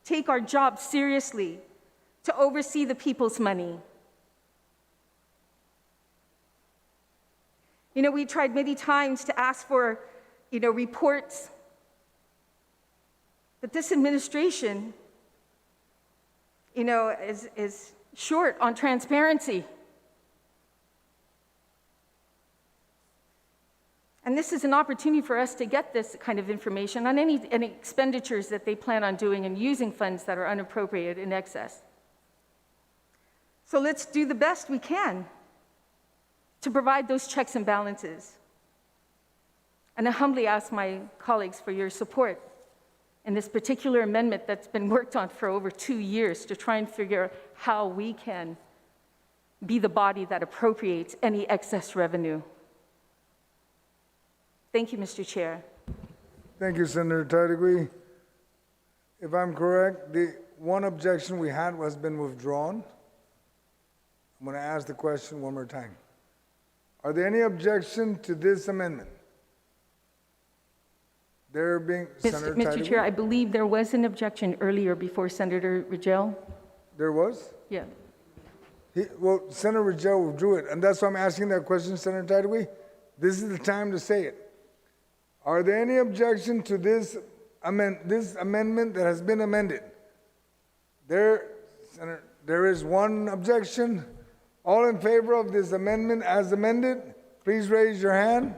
take our job seriously to oversee the people's money. We tried many times to ask for, reports, but this administration, is short on transparency. And this is an opportunity for us to get this kind of information on any expenditures that they plan on doing and using funds that are unappropriated in excess. So let's do the best we can to provide those checks and balances. And I humbly ask my colleagues for your support in this particular amendment that's been worked on for over 2 years to try and figure out how we can be the body that appropriates any excess revenue. Thank you, Mr. Chair. Thank you, Senator Eitc. If I'm correct, the one objection we had has been withdrawn. I'm going to ask the question one more time. Are there any objection to this amendment? There being, Senator Mr. Chair, I believe there was an objection earlier before Senator Rigel. There was? Yeah. Well, Senator Rangel withdrew it, and that's why I'm asking that question, Senator Tadaway. This is the time to say it. Are there any objection to this amendment that has been amended? Senator, there is one objection. All in favor of this amendment as amended, please raise your hand.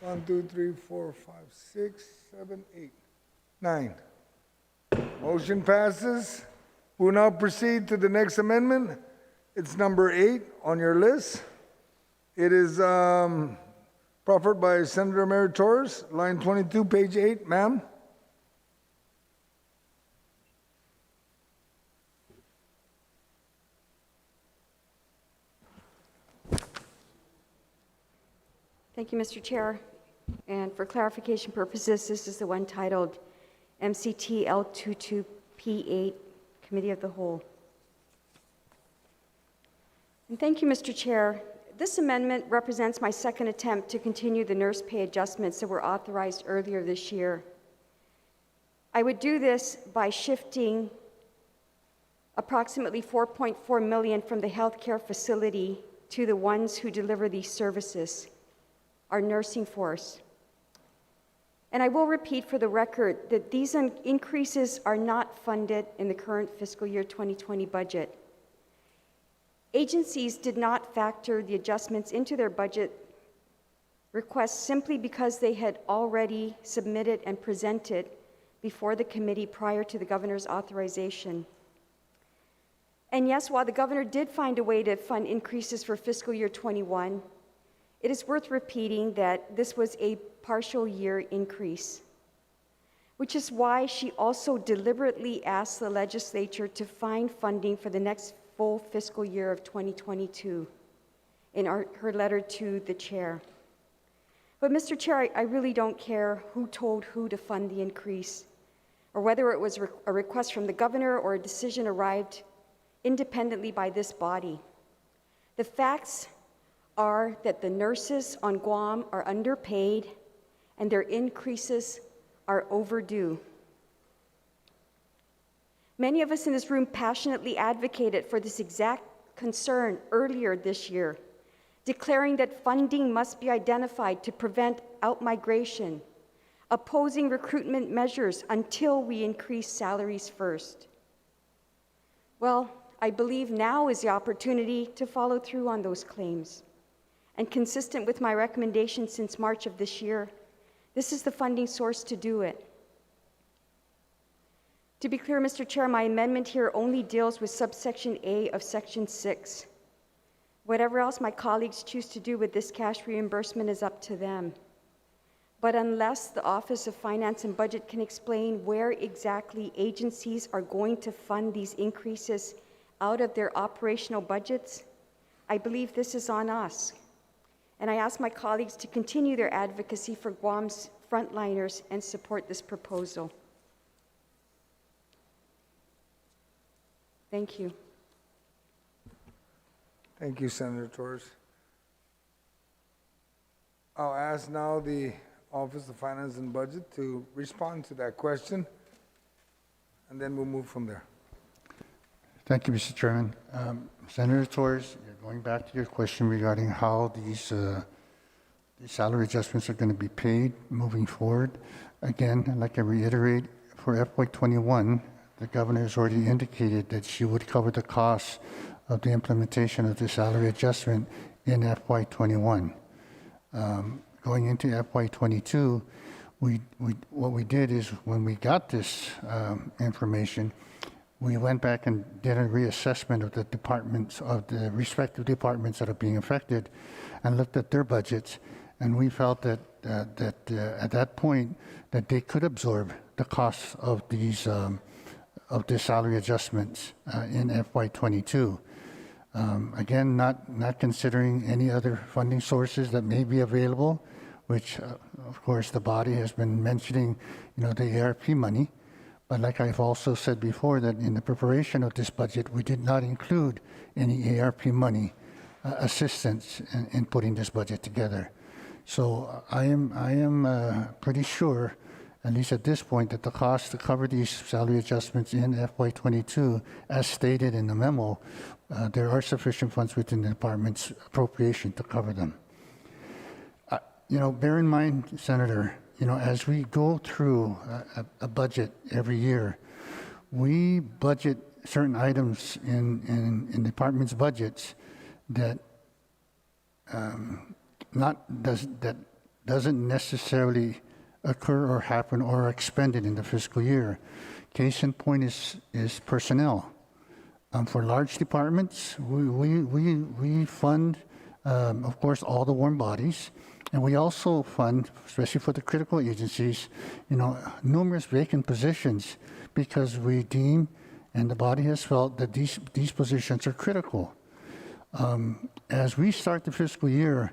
1, 2, 3, 4, 5, 6, 7, 8, 9. Motion passes. We'll now proceed to the next amendment. It's number 8 on your list. It is proffered by Senator Mary Torres, line 22, page 8. Ma'am? Thank you, Mr. Chair. And for clarification purposes, this is the one titled MCT L22P8, Committee of the Whole. And thank you, Mr. Chair. This amendment represents my second attempt to continue the nurse pay adjustments that were authorized earlier this year. I would do this by shifting approximately $4.4 million from the healthcare facility to the ones who deliver these services, our nursing force. And I will repeat for the record that these increases are not funded in the current fiscal year 2020 budget. Agencies did not factor the adjustments into their budget requests simply because they had already submitted and presented before the committee prior to the governor's authorization. And yes, while the governor did find a way to fund increases for fiscal year 21, it is worth repeating that this was a partial year increase, which is why she also deliberately asked the legislature to find funding for the next full fiscal year of 2022 in her letter to the chair. But Mr. Chair, I really don't care who told who to fund the increase, or whether it was a request from the governor or a decision arrived independently by this body. The facts are that the nurses on Guam are underpaid and their increases are overdue. Many of us in this room passionately advocated for this exact concern earlier this year, declaring that funding must be identified to prevent outmigration, opposing recruitment measures until we increase salaries first. Well, I believe now is the opportunity to follow through on those claims. And consistent with my recommendation since March of this year, this is the funding source to do it. To be clear, Mr. Chair, my amendment here only deals with subsection A of section 6. Whatever else my colleagues choose to do with this cash reimbursement is up to them. But unless the Office of Finance and Budget can explain where exactly agencies are going to fund these increases out of their operational budgets, I believe this is on us. And I ask my colleagues to continue their advocacy for Guam's frontliners and support this proposal. Thank you. Thank you, Senator Torres. I'll ask now the Office of Finance and Budget to respond to that question, and then we'll move from there. Thank you, Mr. Chairman. Senator Torres, you're going back to your question regarding how these salary adjustments are going to be paid moving forward. Again, I'd like to reiterate, for FY21, the governor has already indicated that she would cover the costs of the implementation of the salary adjustment in FY21. Going into FY22, what we did is when we got this information, we went back and did a reassessment of the departments, of the respective departments that are being affected, and looked at their budgets, and we felt that at that point that they could absorb the costs of these of the salary adjustments in FY22. Again, not considering any other funding sources that may be available, which of course the body has been mentioning, the ARP money. But like I've also said before, that in the preparation of this budget, we did not include any ARP money assistance in putting this budget together. So I am pretty sure at least at this point, that the cost to cover these salary adjustments in FY22, as stated in the memo, there are sufficient funds within the department's appropriation to cover them. Bear in mind, Senator, as we go through a budget every year, we budget certain items in departments' budgets that that doesn't necessarily occur or happen or are expended in the fiscal year. Case in point is personnel. For large departments, we fund, of course, all the warm bodies, and we also fund, especially for the critical agencies, numerous vacant positions because we deem, and the body has felt, that these positions are critical. As we start the fiscal year,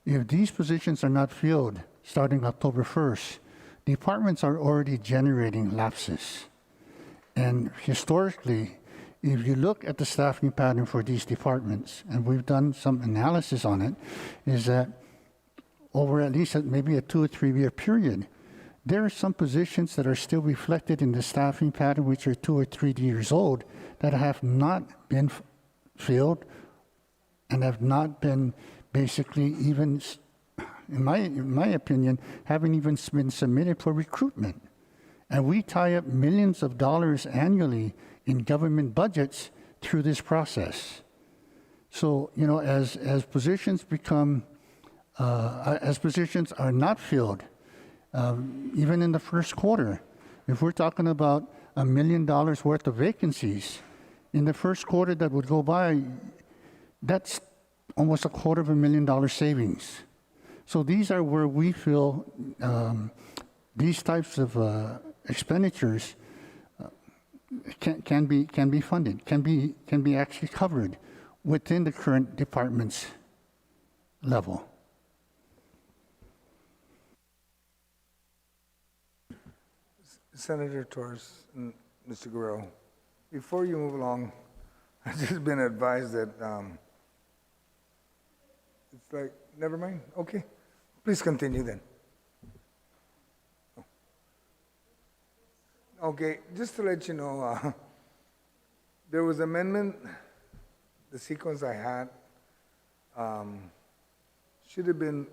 if these positions are not filled starting October 1st, departments are already generating lapses. And historically, if you look at the staffing pattern for these departments, and we've done some analysis on it, is that over at least maybe a 2 or 3 year period, there are some positions that are still reflected in the staffing pattern, which are 2 or 3 years old, that have not been filled and have not been basically even, in my opinion, haven't even been submitted for recruitment. And we tie up millions of dollars annually in government budgets through this process. So, as positions become, as positions are not filled, even in the first quarter, if we're talking about $1 million worth of vacancies, in the first quarter that would go by, that's almost $250,000 savings. So these are where we feel these types of expenditures can be funded, can be actually covered within the current department's level. Senator Torres and Mr. Guerrero, before you move along, I've just been advised that it's like, never mind, okay. Please continue then. Okay, just to let you know, there was amendment, the sequence I had should have been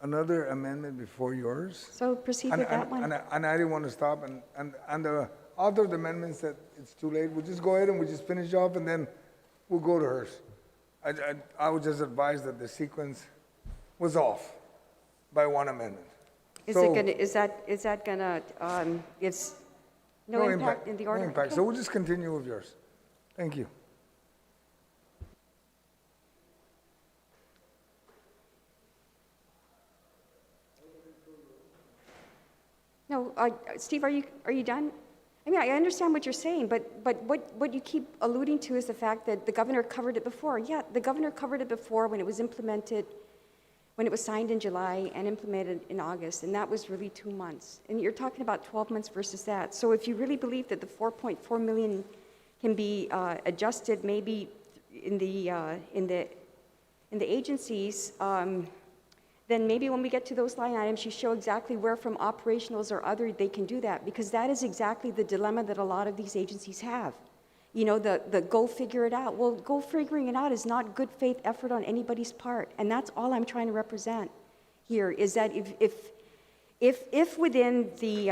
another amendment before yours. So proceed with that one. And I didn't want to stop, and the author of the amendment said it's too late. We'll just go ahead and we'll just finish off, and then we'll go to hers. I was just advised that the sequence was off by one amendment. Is that gonna, it's no impact in the order? No impact, Okay. so we'll just continue with yours. Thank you. No, Steve, are you done? I mean, I understand what you're saying, but what you keep alluding to is the fact that the governor covered it before. Yeah, the governor covered it before when it was implemented, when it was signed in July and implemented in August, and that was really 2 months. And you're talking about 12 months versus that. So if you really believe that the $4.4 million can be adjusted maybe in the agencies, then maybe when we get to those line items, you show exactly where from operationals or other they can do that, because that is exactly the dilemma that a lot of these agencies have. The go figure it out. Well, go figuring it out is not good faith effort on anybody's part, and that's all I'm trying to represent here, is that if within the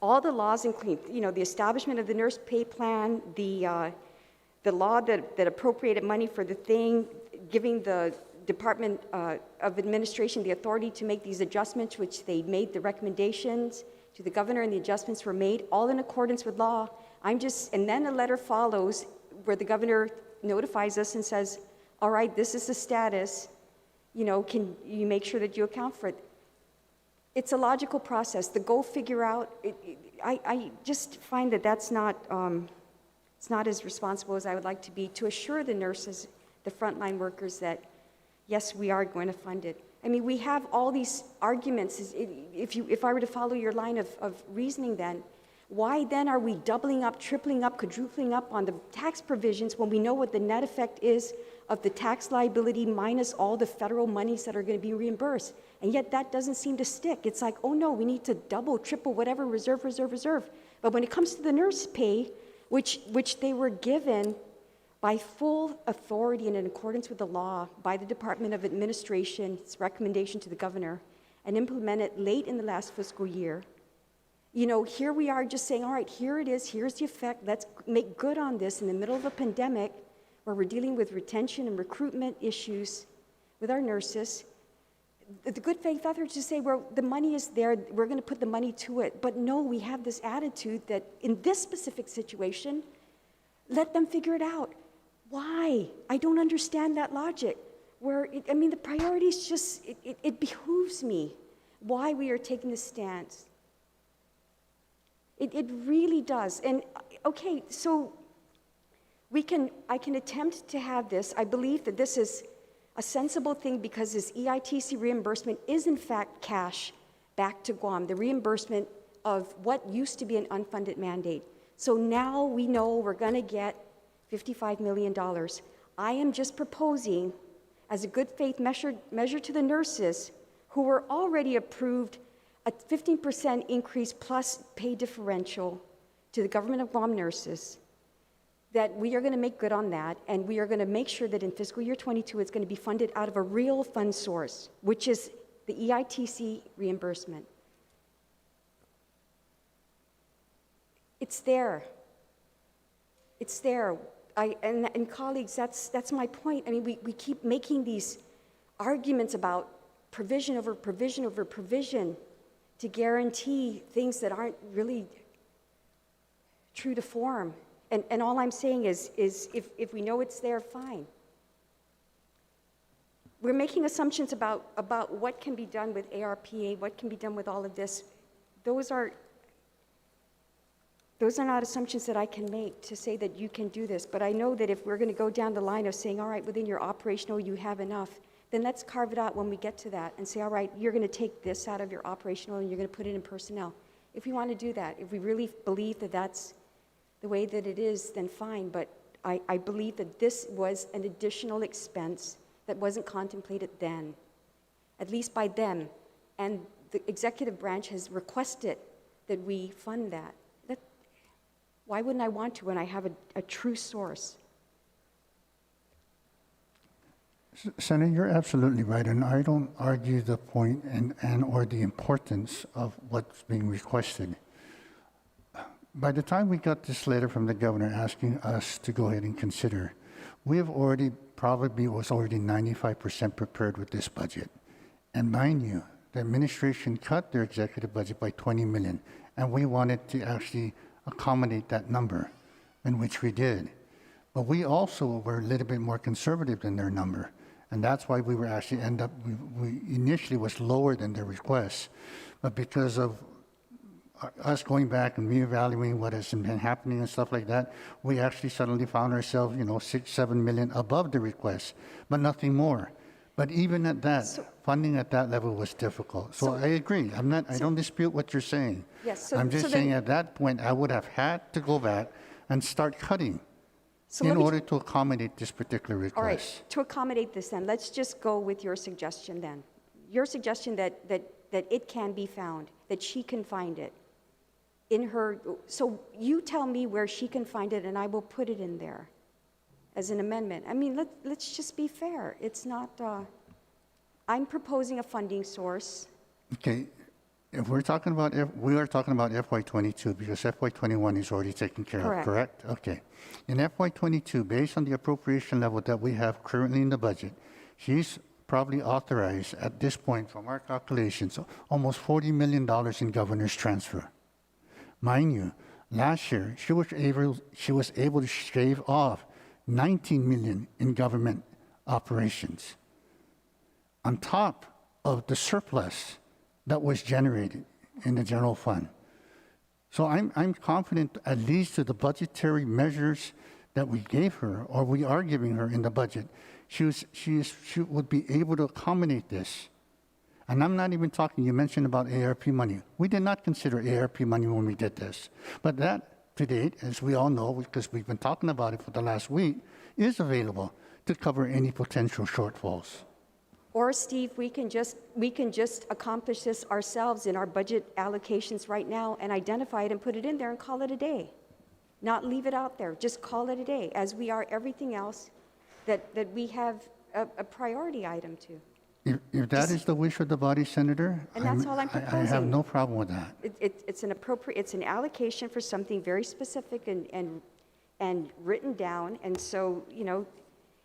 all the laws, including the establishment of the nurse pay plan, the law that appropriated money for the thing, giving the Department of Administration the authority to make these adjustments, which they made the recommendations to the governor, and the adjustments were made, all in accordance with law. And then a letter follows where the governor notifies us and says, all right, this is the status, can you make sure that you account for it? It's a logical process. The go figure out, I just find that that's not, it's not as responsible as I would like to be, to assure the nurses, the frontline workers, that yes, we are going to fund it. I mean, we have all these arguments. If I were to follow your line of reasoning then, Why then are we doubling up, tripling up, quadrupling up on the tax provisions when we know what the net effect is of the tax liability minus all the federal monies that are going to be reimbursed? And yet that doesn't seem to stick. It's like, oh no, we need to double, triple, whatever, reserve. But when it comes to the nurse pay, which they were given by full authority and in accordance with the law by the Department of Administration's recommendation to the governor and implemented late in the last fiscal year, you know, here we are just saying, all right, here it is, here's the effect, let's make good on this in the middle of a pandemic where we're dealing with retention and recruitment issues with our nurses. The good faith authors just say, well, the money is there, we're going to put the money to it. But no, we have this attitude that in this specific situation, let them figure it out. Why? I don't understand that logic. The priorities just, it behooves me why we are taking this stance. It really does. And okay, so I can attempt to have this. I believe that this is a sensible thing because this EITC reimbursement is in fact cash back to Guam, the reimbursement of what used to be an unfunded mandate. So now we know we're going to get $55 million. I am just proposing, as a good faith measure to the nurses who were already approved a 15% increase plus pay differential to the government of Guam nurses, that we are going to make good on that, and we are going to make sure that in fiscal year 22 it's going to be funded out of a real fund source, which is the EITC reimbursement. It's there. It's there. And colleagues, that's my point. I mean, we keep making these arguments about provision over provision over provision to guarantee things that aren't really true to form. And all I'm saying is if we know it's there, fine. We're making assumptions about what can be done with ARPA, what can be done with all of this. Those are not assumptions that I can make to say that you can do this. But I know that if we're going to go down the line of saying, all right, within your operational, you have enough, then let's carve it out when we get to that and say, all right, you're going to take this out of your operational and you're going to put it in personnel. If we want to do that, if we really believe that that's the way that it is, then fine. But I believe that this was an additional expense that wasn't contemplated then, at least by them. And the executive branch has requested that we fund that. Why wouldn't I want to when I have a true source? Senator, you're absolutely right, and I don't argue the point and or the importance of what's being requested. By the time we got this letter from the governor asking us to go ahead and consider, we have already was already 95% prepared with this budget. And mind you, the administration cut their executive budget by $20 million, and we wanted to actually accommodate that number, in which we did. But we also were a little bit more conservative than their number. And that's why we were actually we initially was lower than their request. But because of us going back and reevaluating what has been happening and stuff like that, we actually suddenly found ourselves, $6-7 million above the request, but nothing more. But even at that, funding at that level was difficult. So I agree. I don't dispute what you're saying. Yes. I'm just saying at that point, I would have had to go back and start cutting in order to accommodate this particular request. All right. To accommodate this then, let's just go with your suggestion then. Your suggestion that it can be found, that she can find it in her. So you tell me where she can find it and I will put it in there as an amendment. I mean, let's just be fair. It's not, I'm proposing a funding source. Okay, if we are talking about FY22 because FY21 is already taken care of, correct? Okay. In FY22, based on the appropriation level that we have currently in the budget, she's probably authorized at this point from our calculations almost $40 million in governor's transfer. Mind you, last year she was able to shave off $19 million in government operations on top of the surplus that was generated in the general fund. So I'm confident, at least to the budgetary measures that we gave her, or we are giving her in the budget, she would be able to accommodate this. And I'm not even talking, you mentioned about ARP money. We did not consider ARP money when we did this. But that, to date, as we all know, because we've been talking about it for the last week, is available to cover any potential shortfalls. Or, Steve, we can just accomplish this ourselves in our budget allocations right now and identify it and put it in there and call it a day. Not leave it out there, just call it a day, as we are everything else that we have a priority item to. If that is the wish of the body, Senator, And that's all I'm I have proposing. no problem with that. It's an allocation for something very specific and written down. And so, you know,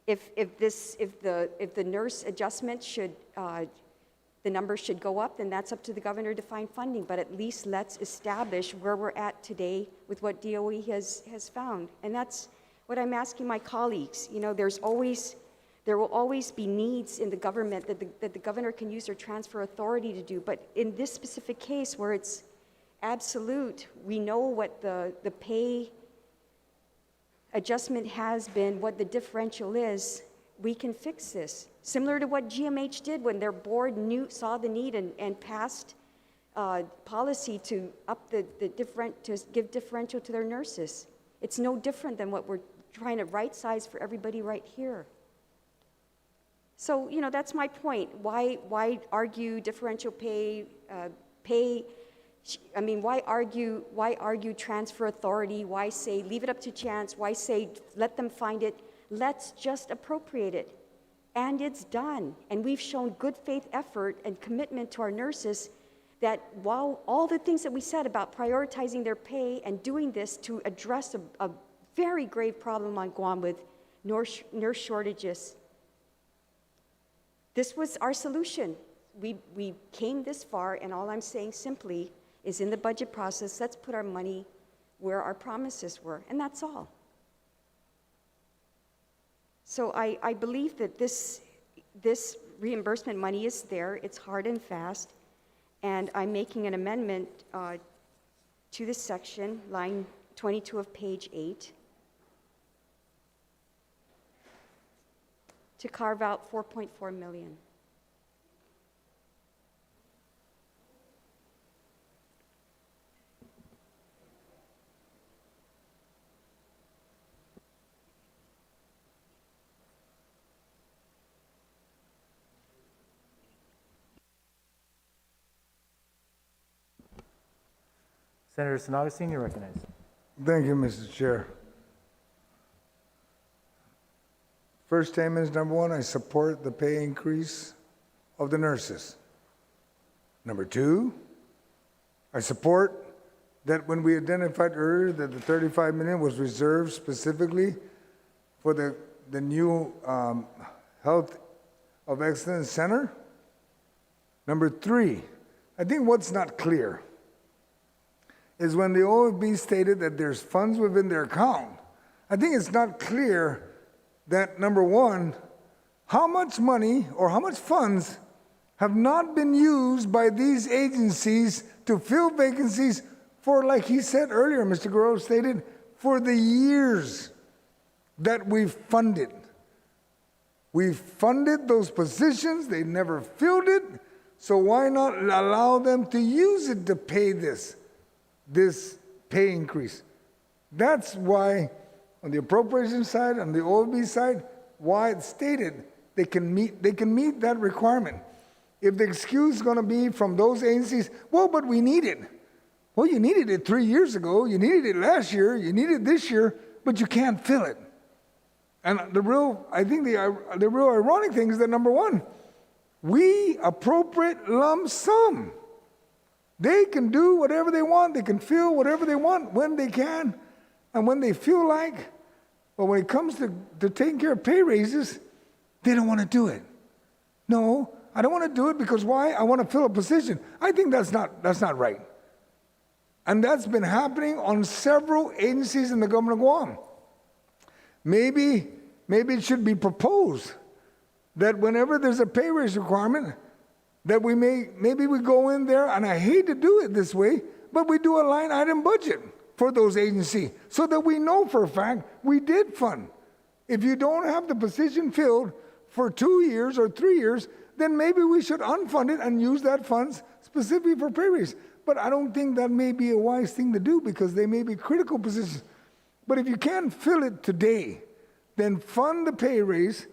if the nurse adjustment should, the numbers should go up, then that's up to the governor to find funding. But at least let's establish where we're at today with what DOE has found. And that's what I'm asking my colleagues. You know, there will always be needs in the government that the governor can use their transfer authority to do. But in this specific case where it's absolute, we know what the pay adjustment has been, what the differential is, we can fix this. Similar to what GMH did when their board saw the need and passed policy to up to give differential to their nurses. It's no different than what we're trying to right size for everybody right here. So, you know, that's my point. Why argue differential pay? I mean, why argue transfer authority? Why say leave it up to chance? Why say let them find it? Let's just appropriate it. And it's done. And we've shown good faith effort and commitment to our nurses that while all the things that we said about prioritizing their pay and doing this to address a very grave problem on Guam with nurse shortages, this was our solution. We came this far, and all I'm saying simply is in the budget process, let's put our money where our promises were, and that's all. So I believe that this reimbursement money is there, it's hard and fast, and I'm making an amendment to this section, line 22 of page 8, to carve out $4.4 million. Senator San Agustin, you're recognized. Thank you, Mr. Chair. First statement is number one, I support the pay increase of the nurses. Number two, I support that when we identified earlier that the $35 million was reserved specifically for the new Health of Excellence Center. Number three, I think what's not clear is when the OFB stated that there's funds within their account, I think it's not clear that, number one, how much money or how much funds have not been used by these agencies to fill vacancies for, like he said earlier, Mr. Guerrero stated, for the years that we've funded. We've funded those positions, they never filled it, so why not allow them to use it to pay this pay increase? That's why on the appropriation side, on the OFB side, why it's stated they can meet that requirement. If the excuse is going to be from those agencies, well, but we need it. Well, you needed it 3 years ago, you needed it last year, you need it this year, but you can't fill it. And the real ironic thing is that, number one, we appropriate lump sum. They can do whatever they want, they can fill whatever they want when they can, and when they feel like. But when it comes to taking care of pay raises, they don't want to do it. No, I don't want to do it because why? I want to fill a position. I think that's not right. And that's been happening on several agencies in the government of Guam. Maybe it should be proposed that whenever there's a pay raise requirement, that maybe we go in there, and I hate to do it this way, but we do a line item budget for those agencies so that we know for a fact we did fund. If you don't have the position filled for 2 years or 3 years, then maybe we should unfund it and use that funds specifically for pay raise. But I don't think that may be a wise thing to do because they may be critical positions. But if you can't fill it today, then fund the pay raise,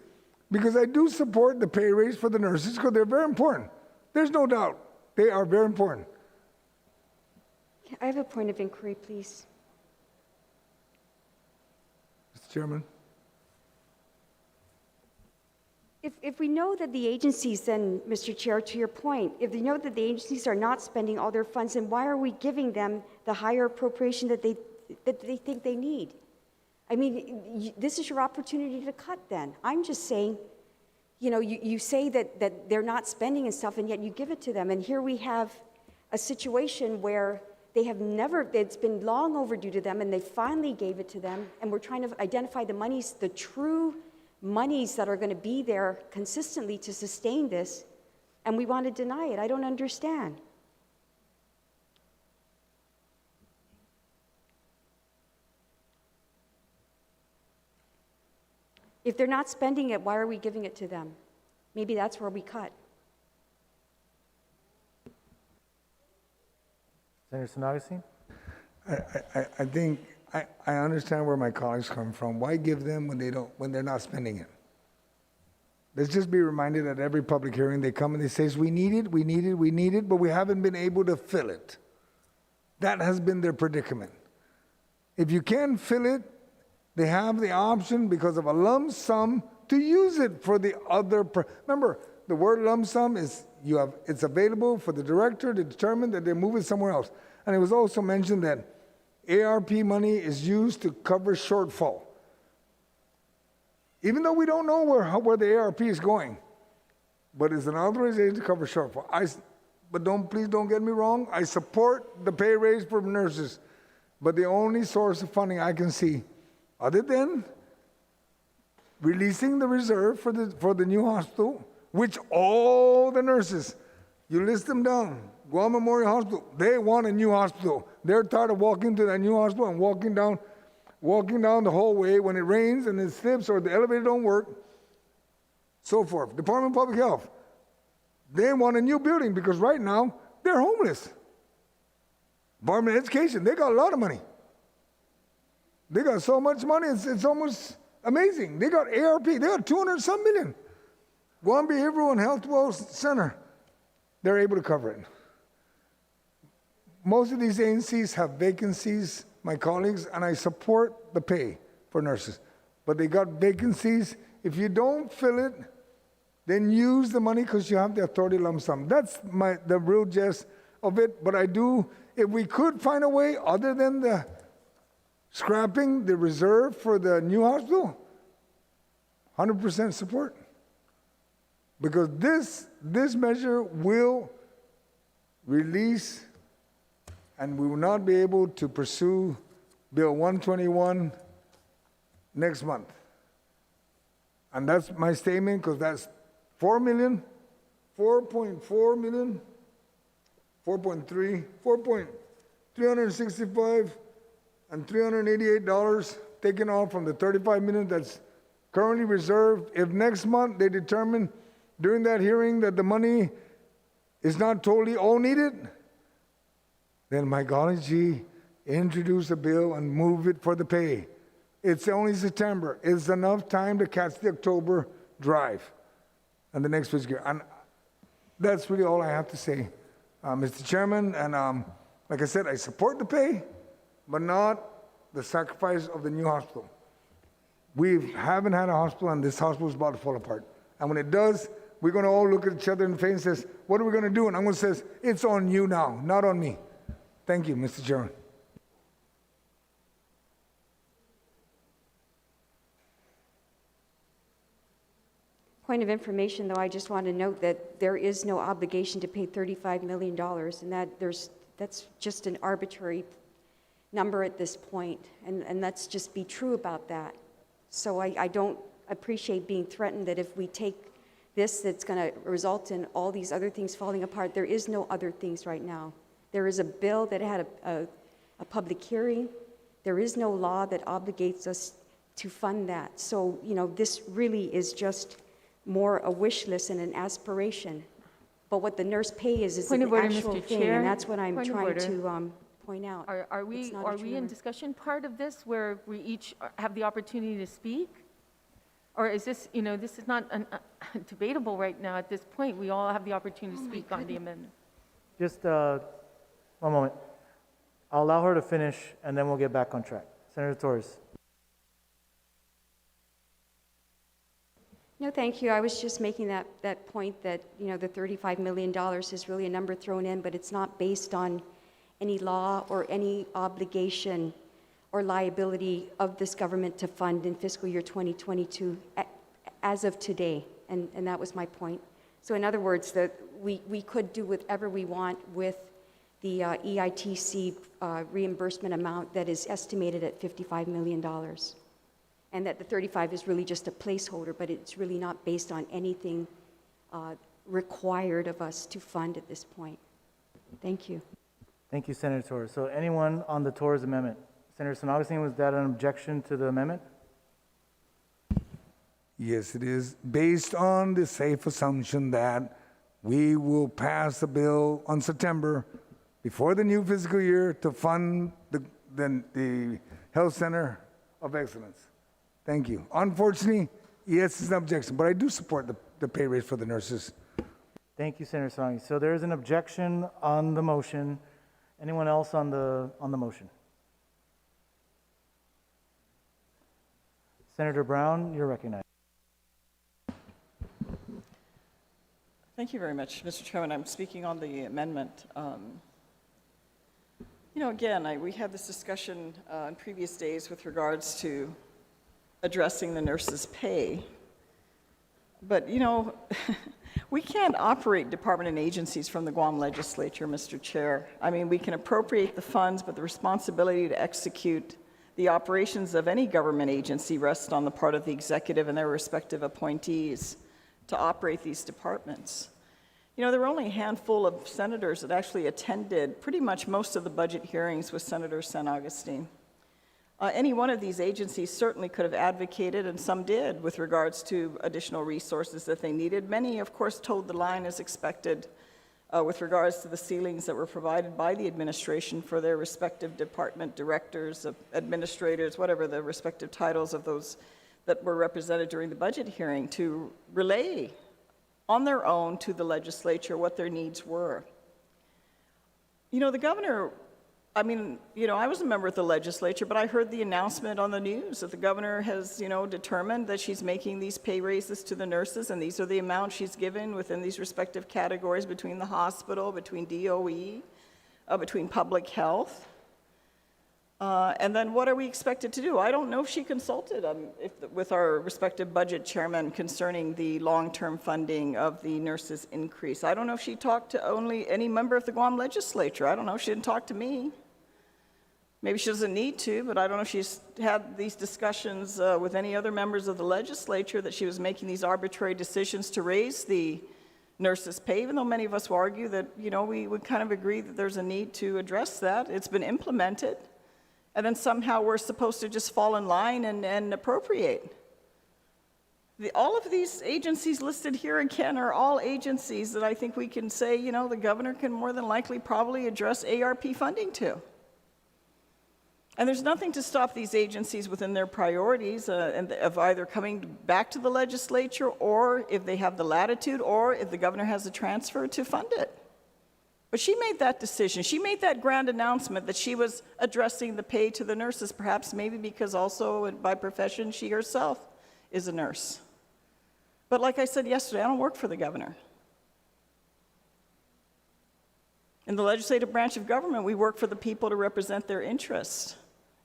because I do support the pay raise for the nurses because they're very important. There's no doubt. They are very important. I have a point of inquiry, please. Mr. Chairman. If we know that the agencies then, Mr. Chair, to your point, if we know that the agencies are not spending all their funds, then why are we giving them the higher appropriation that they think they need? I mean, this is your opportunity to cut then. I'm just saying, you know, you say that they're not spending and stuff, and yet you give it to them. And here we have a situation where they have never, it's been long overdue to them, and they finally gave it to them, and we're trying to identify the monies, the true monies that are going to be there consistently to sustain this, and we want to deny it. I don't understand. If they're not spending it, why are we giving it to them? Maybe that's where we cut. Senator Sinagasi? I think I understand where my colleagues come from. Why give them when they're not spending it? Let's just be reminded at every public hearing they come and they say, we need it, but we haven't been able to fill it. That has been their predicament. If you can't fill it, they have the option because of a lump sum to use it for the other. Remember, the word lump sum is it's available for the director to determine that they move it somewhere else. And it was also mentioned that ARP money is used to cover shortfall. Even though we don't know where the ARP is going, but it's an authorization to cover shortfall. Please don't get me wrong. I support the pay raise for nurses, but the only source of funding I can see, other than releasing the reserve for the new hospital, which all the nurses, you list them down, Guam Memorial Hospital, they want a new hospital. They're tired of walking to that new hospital and walking down the hallway when it rains and it slips or the elevator don't work, so forth. Department of Public Health, they want a new building because right now they're homeless. Department of Education, they got a lot of money. They got so much money, it's almost amazing. They got ARP, they got 200-some million. Guam Behavioral and Health Well Center, they're able to cover it. Most of these agencies have vacancies, my colleagues, and I support the pay for nurses. But they got vacancies. If you don't fill it, then use the money because you have the authority lump sum. That's the real gist of it. But if we could find a way other than the scrapping the reserve for the new hospital, 100% support. Because this measure will release, and we will not be able to pursue Bill 121 next month. And that's my statement, because that's 4.3 $365 and $388 taken off from the $35 million that's currently reserved. If next month they determine during that hearing that the money is not totally all needed, then my colleague introduce a bill and move it for the pay. It's only September. It's enough time to catch the October drive and the next fiscal year. And that's really all I have to say, Mr. Chairman. And like I said, I support the pay, but not the sacrifice of the new hospital. We haven't had a hospital, and this hospital is about to fall apart. And when it does, we're going to all look at each other in the face and say, what are we going to do? And I'm going to say, it's on you now, not on me. Thank you, Mr. Chairman. Point of information, though, I just want to note that there is no obligation to pay $35 million, and that's just an arbitrary number at this point, and let's just be true about that. So I don't appreciate being threatened that if we take this, that's going to result in all these other things falling apart. There is no other things right now. There is a bill that had a public hearing. There is no law that obligates us to fund that. So, you know, this really is just more a wish list and an aspiration. But what the nurse pay is Point an of order, actual Mr. thing, Chair. and that's what I'm Point of trying order. to point out. Are It's we, not a are we in trailer. discussion part of this where we each have the opportunity to speak? Or is this, this is not debatable right now at this point. We all have the opportunity to speak on the amendment. Just one moment. I'll allow her to finish, and then we'll get back on track. Senator Torres. No, thank you. I was just making that point that, the $35 million is really a number thrown in, but it's not based on any law or any obligation or liability of this government to fund in fiscal year 2022 as of today, and that was my point. So in other words, that we could do whatever we want with the EITC reimbursement amount that is estimated at $55 million. And that the 35 is really just a placeholder, but it's really not based on anything required of us to fund at this point. Thank you. Thank you, Senator Torres. So anyone on the Torres amendment? Senator San Augustine, was that an objection to the amendment? Yes, it is, based on the safe assumption that we will pass a bill on September before the new fiscal year to fund the Health Center of Excellence. Thank you. Unfortunately, yes, it's an objection, but I do support the pay raise for the nurses. Thank you, Senator San Augustine. So there is an objection on the motion. Anyone else on the motion? Senator Brown, you're recognized. Thank you very much, Mr. Chairman. I'm speaking on the amendment. Again, we had this discussion in previous days with regards to addressing the nurses' pay. But, we can't operate department and agencies from the Guam Legislature, Mr. Chair. I mean, we can appropriate the funds, but the responsibility to execute the operations of any government agency rests on the part of the executive and their respective appointees to operate these departments. There were only a handful of senators that actually attended pretty much most of the budget hearings with Senator San Augustine. Any one of these agencies certainly could have advocated, and some did, with regards to additional resources that they needed. Many, of course, toed the line as expected with regards to the ceilings that were provided by the administration for their respective department directors, administrators, whatever the respective titles of those that were represented during the budget hearing, to relay on their own to the legislature what their needs were. The governor, I was a member of the legislature, but I heard the announcement on the news that the governor has, determined that she's making these pay raises to the nurses, and these are the amounts she's given within these respective categories between the hospital, between DOE, between public health. And then what are we expected to do? I don't know if she consulted with our respective budget chairmen concerning the long-term funding of the nurses' increase. I don't know if she talked to only any member of the Guam Legislature. I don't know. She didn't talk to me. Maybe she doesn't need to, but I don't know if she's had these discussions with any other members of the legislature that she was making these arbitrary decisions to raise the nurses' pay, even though many of us will argue that, we would kind of agree that there's a need to address that. It's been implemented. And then somehow we're supposed to just fall in line and appropriate. All of these agencies listed here again are all agencies that I think we can say, the governor can more than likely probably address ARP funding to. And there's nothing to stop these agencies within their priorities of either coming back to the legislature, or if they have the latitude, or if the governor has a transfer, to fund it. But she made that decision. She made that grand announcement that she was addressing the pay to the nurses, perhaps maybe because also by profession she herself is a nurse. But like I said yesterday, I don't work for the governor. In the legislative branch of government, we work for the people to represent their interests.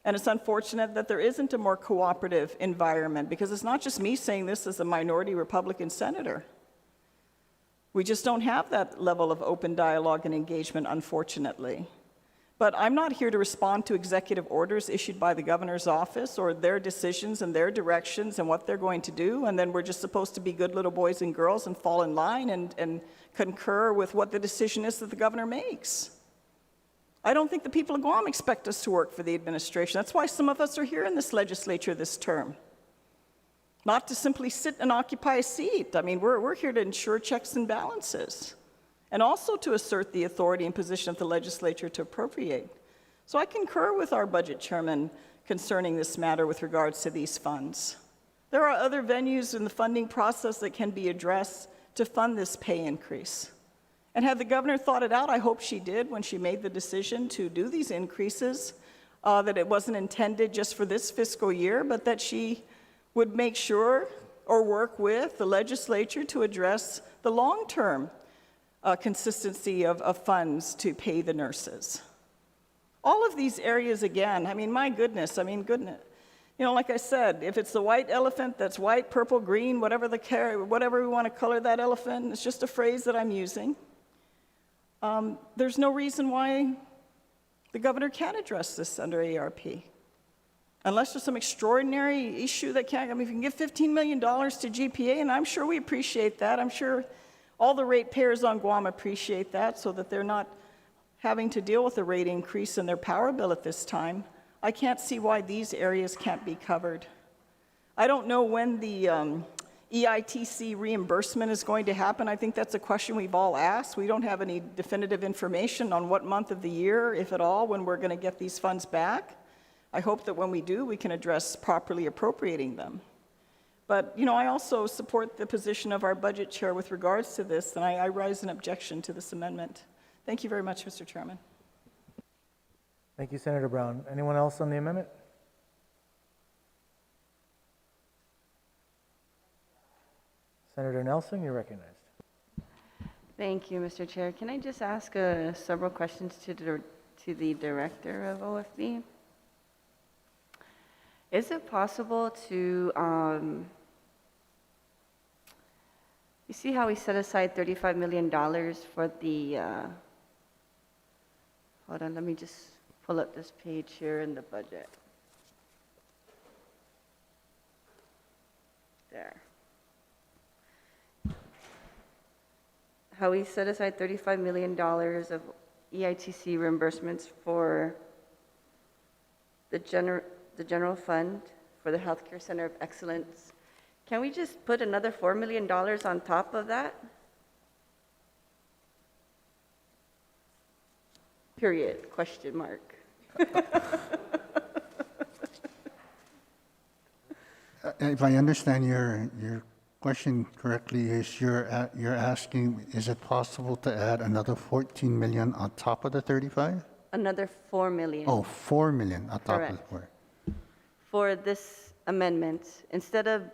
And it's unfortunate that there isn't a more cooperative environment, because it's not just me saying this as a minority Republican senator. We just don't have that level of open dialogue and engagement, unfortunately. But I'm not here to respond to executive orders issued by the governor's office or their decisions and their directions and what they're going to do, and then we're just supposed to be good little boys and girls and fall in line and concur with what the decision is that the governor makes. I don't think the people of Guam expect us to work for the administration. That's why some of us are here in this legislature this term. not to simply sit and occupy a seat. I mean, we're here to ensure checks and balances, and also to assert the authority and position of the legislature to appropriate. So I concur with our budget chairman concerning this matter with regards to these funds. There are other venues in the funding process that can be addressed to fund this pay increase. And had the governor thought it out, I hope she did when she made the decision to do these increases, that it wasn't intended just for this fiscal year, but that she would make sure or work with the legislature to address the long-term consistency of funds to pay the nurses. All of these areas, again, I mean, my goodness, you know, like I said, if it's the white elephant, that's white, purple, green, whatever we want to color that elephant, it's just a phrase that I'm using. There's no reason why the governor can't address this under ARP. Unless there's some extraordinary issue that can't, I mean, if you can give $15 million to GPA, and I'm sure we appreciate that. I'm sure all the ratepayers on Guam appreciate that, so that they're not having to deal with a rate increase in their power bill at this time. I can't see why these areas can't be covered. I don't know when the EITC reimbursement is going to happen. I think that's a question we've all asked. We don't have any definitive information on what month of the year, if at all, when we're going to get these funds back. I hope that when we do, we can address properly appropriating them. But, you know, I also support the position of our budget chair with regards to this, and I raise an objection to this amendment. Thank you very much, Mr. Chairman. Thank you, Senator Brown. Anyone else on the amendment? Senator Nelson, you're recognized. Thank you, Mr. Chair. Can I just ask several questions to the director of OFB? Is it possible to, you see how we set aside $35 million for the, hold on, let me just pull up this page here in the budget. There. How we set aside $35 million of EITC reimbursements for the general fund for the Healthcare Center of Excellence. Can we just put another $4 million on top of that? Period, question mark. If I understand your question correctly, is you're asking, is it possible to add another 14 million on top of the 35? Another $4 million. Oh, 4 million on top of the Correct. 4. For this amendment, instead of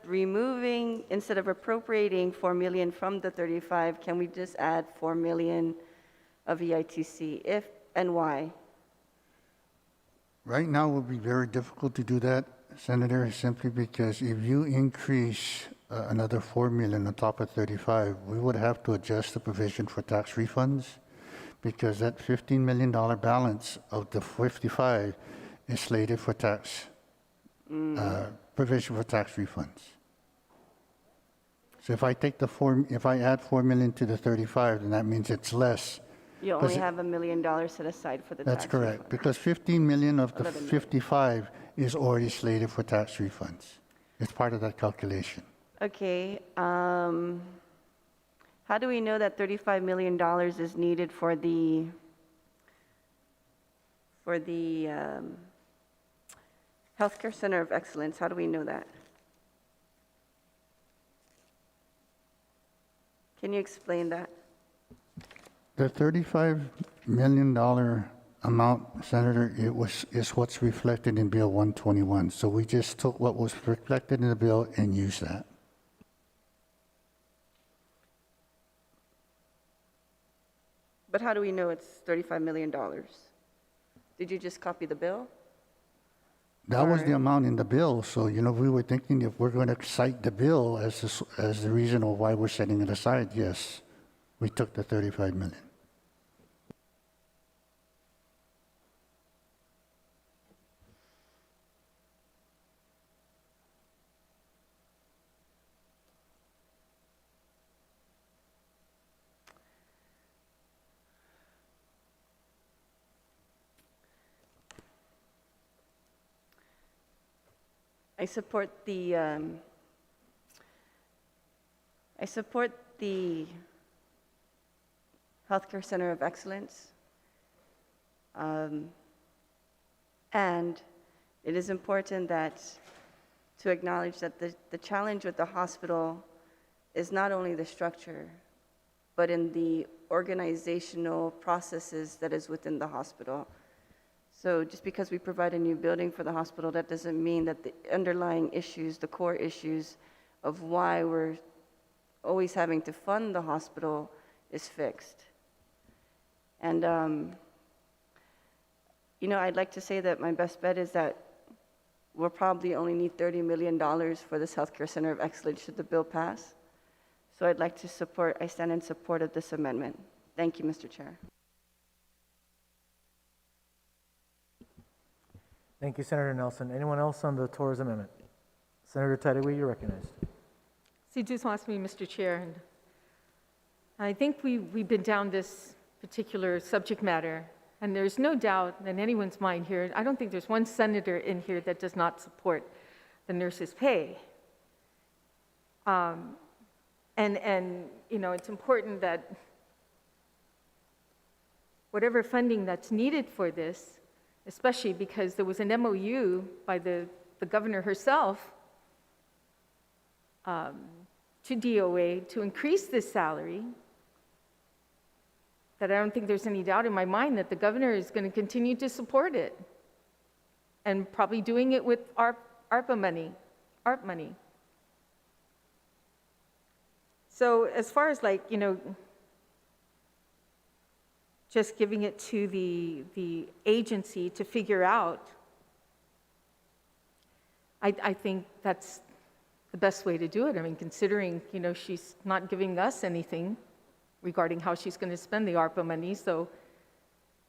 appropriating 4 million from the 35, can we just add 4 million of EITC? If and why? Right now, it would be very difficult to do that, Senator, simply because if you increase another 4 million on top of 35, we would have to adjust the provision for tax refunds, because that $15 million balance of the 55 is slated for tax provision for tax refunds. So if I take if I add 4 million to the 35, then that means it's less. You only have $1 million set aside for the tax That's correct, refund. because 15 million of the 11 million. 55 is already slated for tax refunds. It's part of that calculation. Okay, how do we know that $35 million is needed for the Healthcare Center of Excellence? How do we know that? Can you explain that? The $35 million amount, Senator, is what's reflected in Bill 121. So we just took what was reflected in the bill and used that. But how do we know it's $35 million? Did you just copy the bill? That was the amount in the bill. So, we were thinking if we're going to cite the bill as the reason of why we're setting it aside, yes, we took the 35 million. I support the I support the Healthcare Center of Excellence. And it is important to acknowledge that the challenge with the hospital is not only the structure, but in the organizational processes that is within the hospital. So just because we provide a new building for the hospital, that doesn't mean that the underlying issues, the core issues of why we're always having to fund the hospital is fixed. And, I'd like to say that my best bet is that we'll probably only need $30 million for this Healthcare Center of Excellence should the bill pass. So I stand in support of this amendment. Thank you, Mr. Chair. Thank you, Senator Nelson. Anyone else on the Torres amendment? Senator Tadegui, you're recognized. So just ask me, Mr. Chair, and I think we've been down this particular subject matter, and there's no doubt in anyone's mind here, I don't think there's one senator in here that does not support the nurses' pay. It's important that whatever funding that's needed for this, especially because there was an MOU by the governor herself to DOA to increase this salary, that I don't think there's any doubt in my mind that the governor is going to continue to support it, and probably doing it with ARP money. So as far as just giving it to the agency to figure out, I think that's the best way to do it. I mean, considering, she's not giving us anything regarding how she's going to spend the ARPA money. So,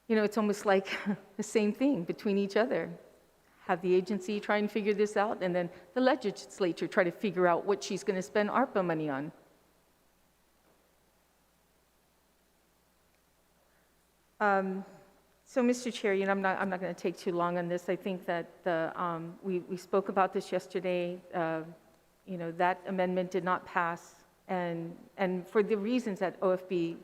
it's almost like the same thing between each other. Have the agency try and figure this out, and then the legislature try to figure out what she's going to spend ARPA money on. So, Mr. Chair, I'm not going to take too long on this. I think that we spoke about this yesterday. That amendment did not pass, and for the reasons that OFB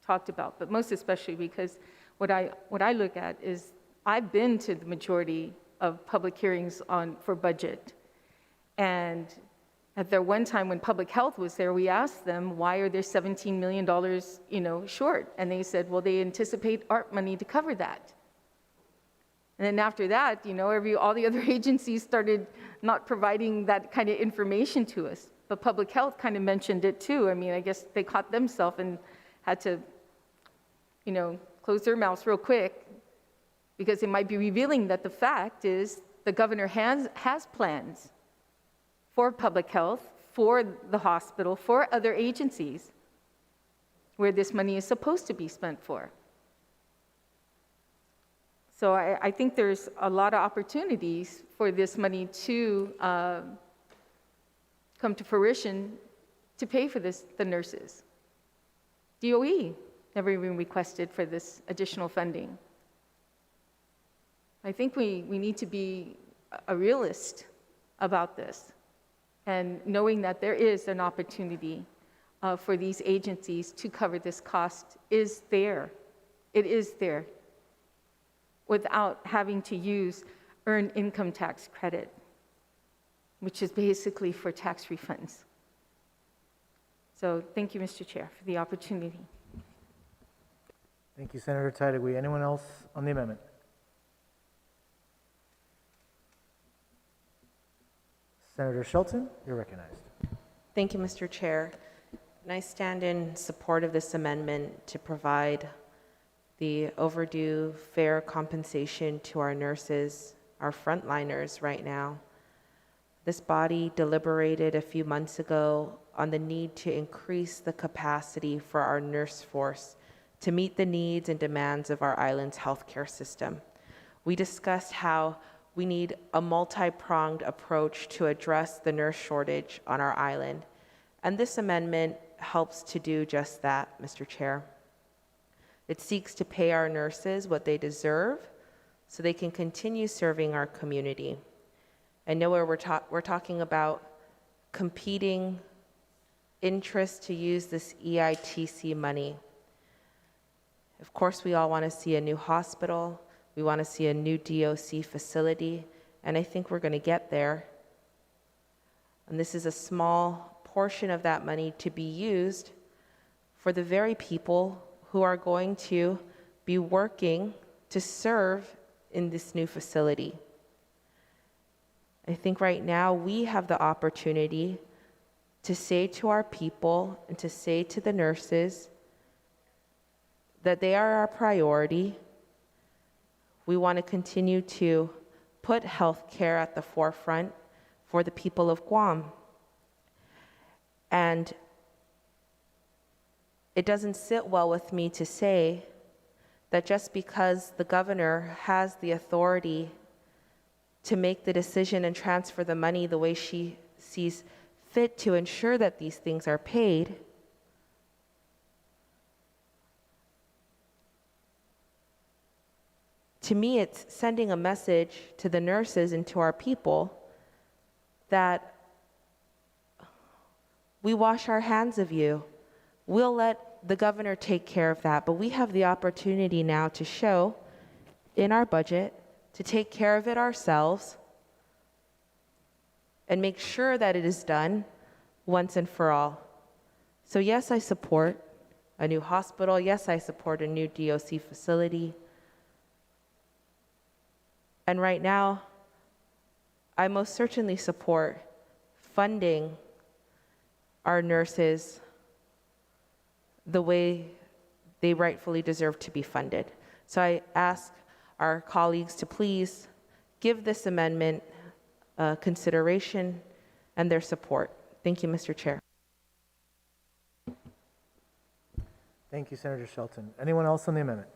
talked about, but most especially because what I look at is I've been to the majority of public hearings for budget, and at the one time when public health was there, we asked them, why are there $17 million, short? And they said, well, they anticipate ARP money to cover that. And then after that, all the other agencies started not providing that kind of information to us. But public health kind of mentioned it too. I mean, I guess they caught themselves and had to, close their mouths real quick, because it might be revealing that the fact is the governor has plans for public health, for the hospital, for other agencies where this money is supposed to be spent for. So I think there's a lot of opportunities for this money to come to fruition to pay for the nurses. DOE never even requested for this additional funding. I think we need to be a realist about this, and knowing that there is an opportunity for these agencies to cover this cost is there. It is there, without having to use earned income tax credit, which is basically for tax refunds. So thank you, Mr. Chair, for the opportunity. Thank you, Senator Tadegui. Anyone else on the amendment? Senator Shelton, you're recognized. Thank you, Mr. Chair. And I stand in support of this amendment to provide the overdue fair compensation to our nurses, our frontliners right now. This body deliberated a few months ago on the need to increase the capacity for our nurse force to meet the needs and demands of our island's healthcare system. We discussed how we need a multi-pronged approach to address the nurse shortage on our island, and this amendment helps to do just that, Mr. Chair. It seeks to pay our nurses what they deserve so they can continue serving our community. I know we're talking about competing interest to use this EITC money. Of course, we all want to see a new hospital. We want to see a new DOC facility, and I think we're going to get there. And this is a small portion of that money to be used for the very people who are going to be working to serve in this new facility. I think right now we have the opportunity to say to our people and to say to the nurses that they are our priority. We want to continue to put health care at the forefront for the people of Guam. And it doesn't sit well with me to say that just because the governor has the authority to make the decision and transfer the money the way she sees fit to ensure that these things are paid, to me, it's sending a message to the nurses and to our people that we wash our hands of you. We'll let the governor take care of that, but we have the opportunity now to show in our budget to take care of it ourselves and make sure that it is done once and for all. So yes, I support a new hospital. Yes, I support a new DOC facility. And right now, I most certainly support funding our nurses the way they rightfully deserve to be funded. So I ask our colleagues to please give this amendment consideration and their support. Thank you, Mr. Chair. Thank you, Senator Shelton. Anyone else on the amendment?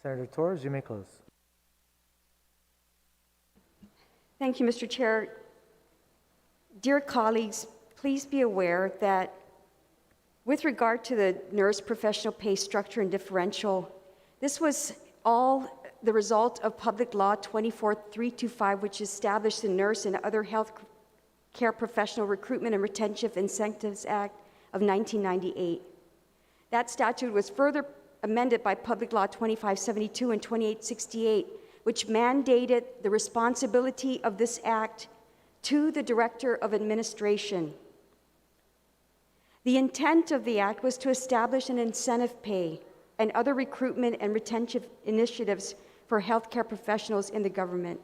Senator Torres, you may close. Thank you, Mr. Chair. Dear colleagues, please be aware that with regard to the nurse professional pay structure and differential, this was all the result of Public Law 24325, which established the Nurse and Other Health Care Professional Recruitment and Retention Incentives Act of 1998. That statute was further amended by Public Law 2572 and 2868, which mandated the responsibility of this act to the Director of Administration. The intent of the act was to establish an incentive pay and other recruitment and retention initiatives for healthcare professionals in the government.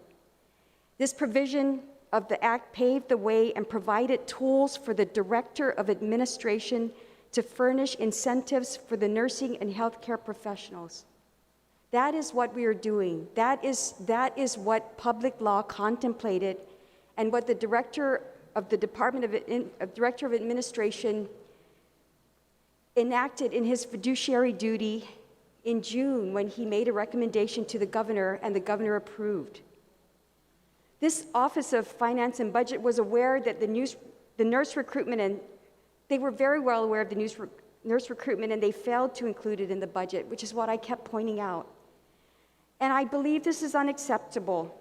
This provision of the act paved the way and provided tools for the Director of Administration to furnish incentives for the nursing and healthcare professionals. That is what we are doing. That is what public law contemplated and what the Director of the Director of Administration enacted in his fiduciary duty in June when he made a recommendation to the governor and the governor approved. This Office of Finance and Budget was aware that the nurse recruitment, and they were very well aware of the nurse recruitment, and they failed to include it in the budget, which is what I kept pointing out. And I believe this is unacceptable.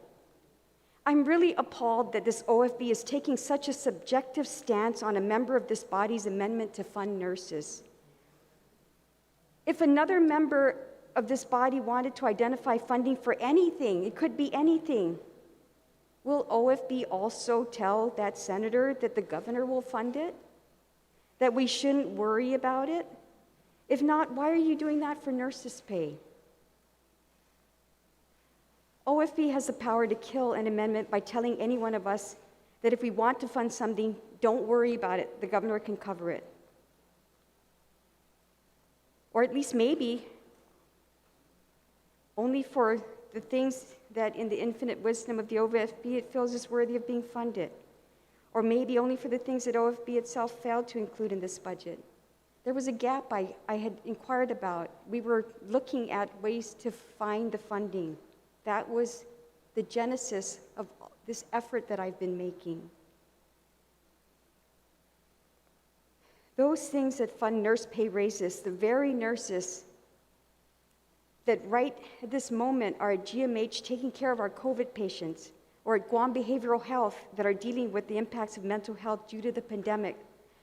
I'm really appalled that this OFB is taking such a subjective stance on a member of this body's amendment to fund nurses. If another member of this body wanted to identify funding for anything, it could be anything, will OFB also tell that senator that the governor will fund it? That we shouldn't worry about it? If not, why are you doing that for nurses' pay? OFB has the power to kill an amendment by telling any one of us that if we want to fund something, don't worry about it, the governor can cover it. Or at least maybe only for the things that in the infinite wisdom of the OFB it feels is worthy of being funded. Or maybe only for the things that OFB itself failed to include in this budget. There was a gap I had inquired about. We were looking at ways to find the funding. That was the genesis of this effort that I've been making. Those things that fund nurse pay raises, the very nurses that right at this moment are at GMH taking care of our COVID patients, or at Guam Behavioral Health that are dealing with the impacts of mental health due to the pandemic,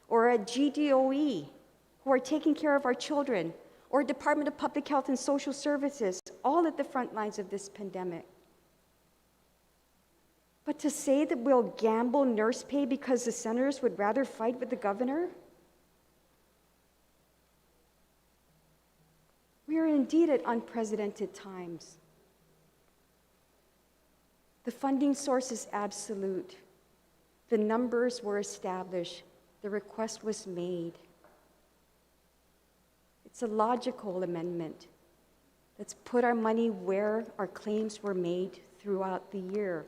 or at GDOE, who are taking care of our children, or Department of Public Health and Social Services, all at the front lines of this pandemic. But to say that we'll gamble nurse pay because the senators would rather fight with the governor? We are indeed at unprecedented times. The funding source is absolute. The numbers were established. The request was made. It's a logical amendment. Let's put our money where our claims were made throughout the year.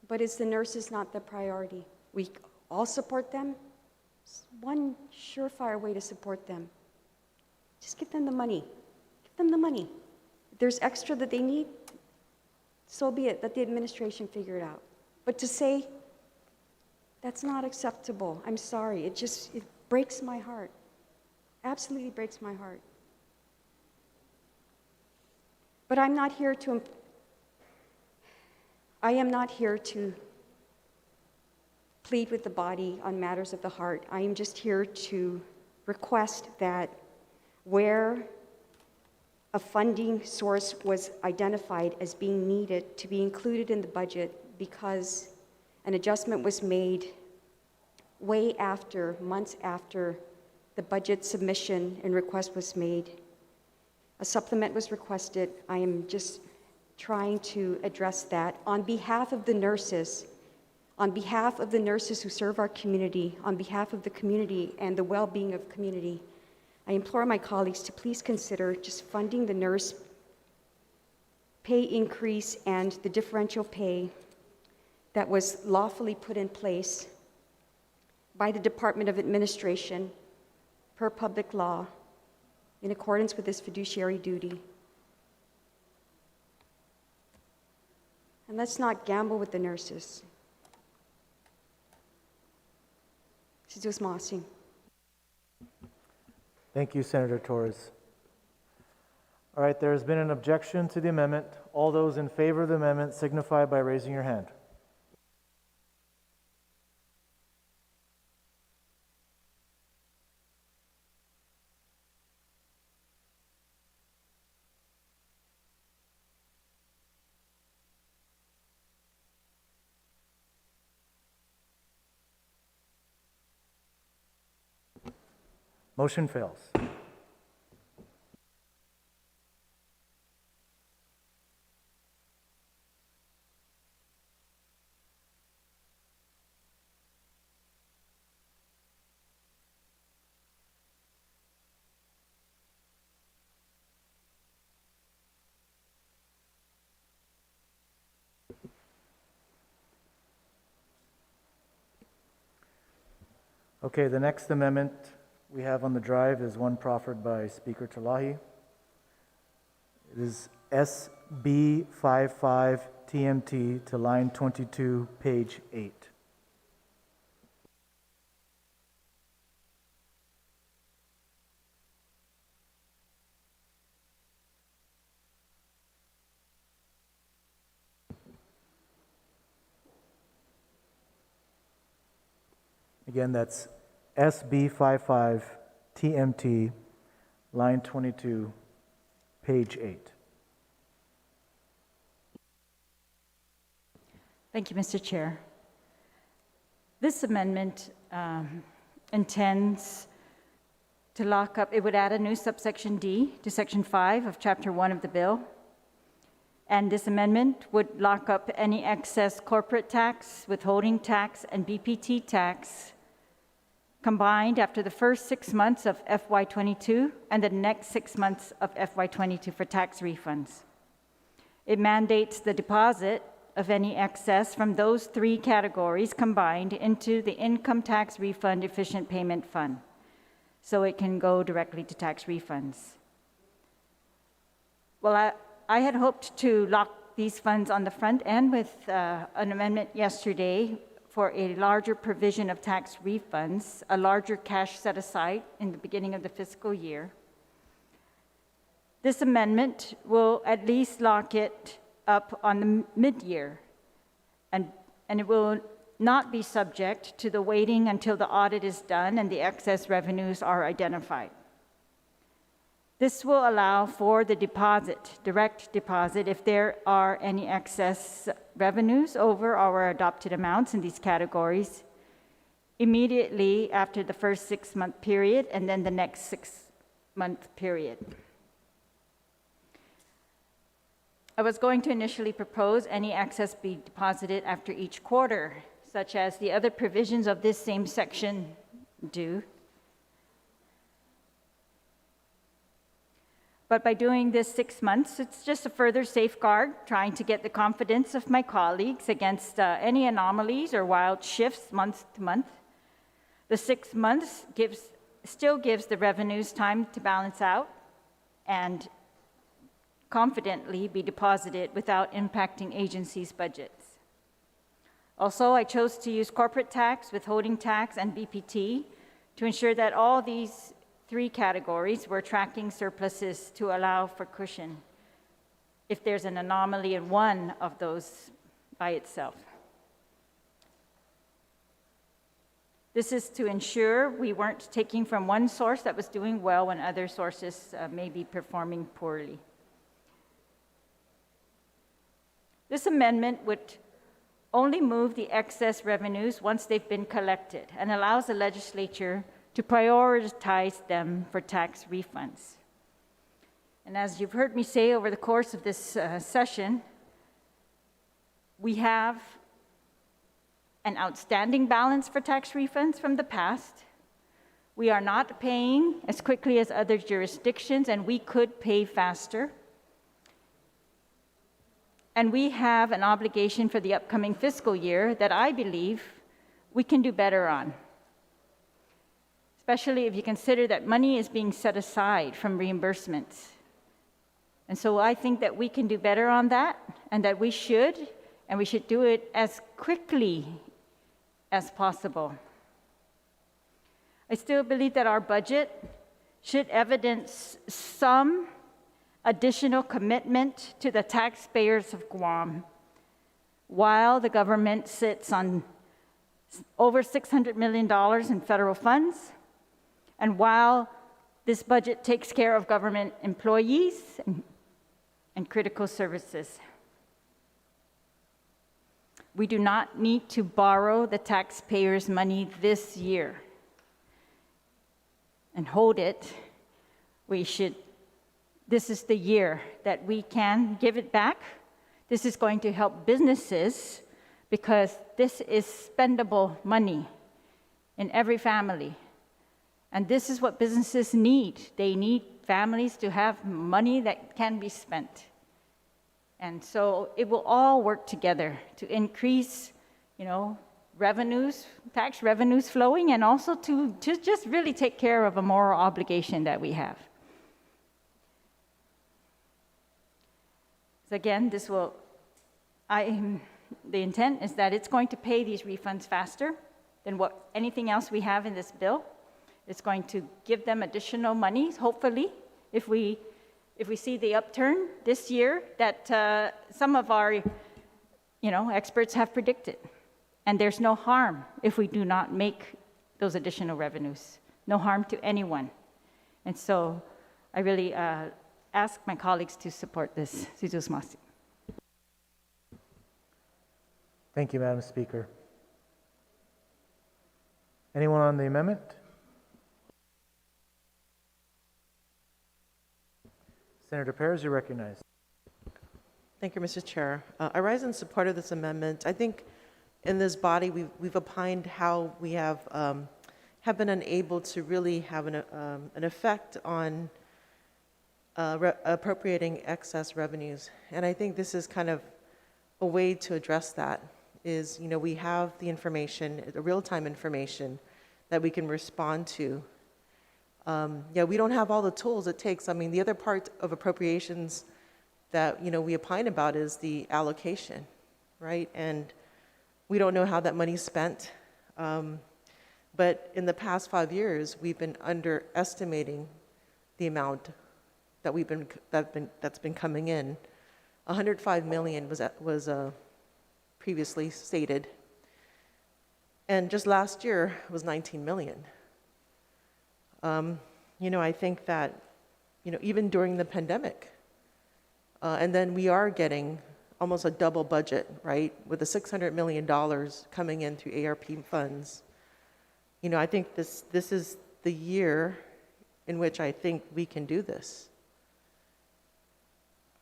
But is the nurses not the priority? We all support them. It's one surefire way to support them. Just give them the money. Give them the money. If there's extra that they need, so be it. Let the administration figure it out. But to say, that's not acceptable, I'm sorry. It breaks my heart. Absolutely breaks my heart. But I am not here to plead with the body on matters of the heart. I am just here to request that where a funding source was identified as being needed to be included in the budget because an adjustment was made way after, months after the budget submission and request was made. A supplement was requested. I am just trying to address that on behalf of the nurses who serve our community, on behalf of the community and the well-being of community. I implore my colleagues to please consider just funding the nurse pay increase and the differential pay that was lawfully put in place by the Department of Administration per public law in accordance with this fiduciary duty. And let's not gamble with the nurses. Thank you, Senator Torres. All right, there has been an objection to the amendment. All those in favor of the amendment signify by raising your hand. Motion fails. Okay, the next amendment we have on the drive is one proffered by Speaker Talahi. It is SB55 TMT to line 22, page 8. Again, that's SB55 TMT, line 22, page 8. Thank you, Mr. Chair. This amendment intends to lock up, it would add a new subsection D to section 5 of chapter 1 of the bill. And this amendment would lock up any excess corporate tax, withholding tax, and BPT tax combined after the first 6 months of FY22 and the next 6 months of FY22 for tax refunds. It mandates the deposit of any excess from those 3 categories combined into the Income Tax Refund Efficient Payment Fund, so it can go directly to tax refunds. Well, I had hoped to lock these funds on the front end with an amendment yesterday for a larger provision of tax refunds, a larger cash set aside in the beginning of the fiscal year. This amendment will at least lock it up on the mid-year, and it will not be subject to the waiting until the audit is done and the excess revenues are identified. This will allow for the deposit, direct deposit, if there are any excess revenues over our adopted amounts in these categories, immediately after the first 6-month period and then the next 6-month period. I was going to initially propose any excess be deposited after each quarter, such as the other provisions of this same section do. But by doing this 6 months, it's just a further safeguard, trying to get the confidence of my colleagues against any anomalies or wild shifts month to month. The 6 months still gives the revenues time to balance out and confidently be deposited without impacting agencies' budgets. Also, I chose to use corporate tax, withholding tax, and BPT to ensure that all these 3 categories were tracking surpluses to allow for cushion if there's an anomaly in one of those by itself. This is to ensure we weren't taking from one source that was doing well when other sources may be performing poorly. This amendment would only move the excess revenues once they've been collected and allows the legislature to prioritize them for tax refunds. And as you've heard me say over the course of this session, we have an outstanding balance for tax refunds from the past. We are not paying as quickly as other jurisdictions, and we could pay faster. And we have an obligation for the upcoming fiscal year that I believe we can do better on, especially if you consider that money is being set aside from reimbursements. And so I think that we can do better on that, and that we should do it as quickly as possible. I still believe that our budget should evidence some additional commitment to the taxpayers of Guam, while the government sits on over $600 million in federal funds, and while this budget takes care of government employees and critical services. We do not need to borrow the taxpayers' money this year and hold it. This is the year that we can give it back. This is going to help businesses because this is spendable money in every family. And this is what businesses need. They need families to have money that can be spent. And so it will all work together to increase, revenues, tax revenues flowing, and also to just really take care of a moral obligation that we have. So again, the intent is that it's going to pay these refunds faster than what anything else we have in this bill. It's going to give them additional money, hopefully, if we see the upturn this year that some of our, experts have predicted. And there's no harm if we do not make those additional revenues. No harm to anyone. And so I really ask my colleagues to support this. Thank you, Madam Speaker. Anyone on the amendment? Senator Perez, you're recognized. Thank you, Mr. Chair. I rise in support of this amendment. I think in this body we've opined how we have been unable to really have an effect on appropriating excess revenues. And I think this is kind of a way to address that is, we have the information, the real-time information that we can respond to. We don't have all the tools it takes. I mean, the other part of appropriations that, we opine about is the allocation, right? And we don't know how that money's spent. But in the past 5 years, we've been underestimating the amount that's been coming in. 105 million was previously stated, and just last year was 19 million. I think that, even during the pandemic, and then we are getting almost a double budget, right, with the $600 million coming in through ARP funds. I think this is the year in which I think we can do this.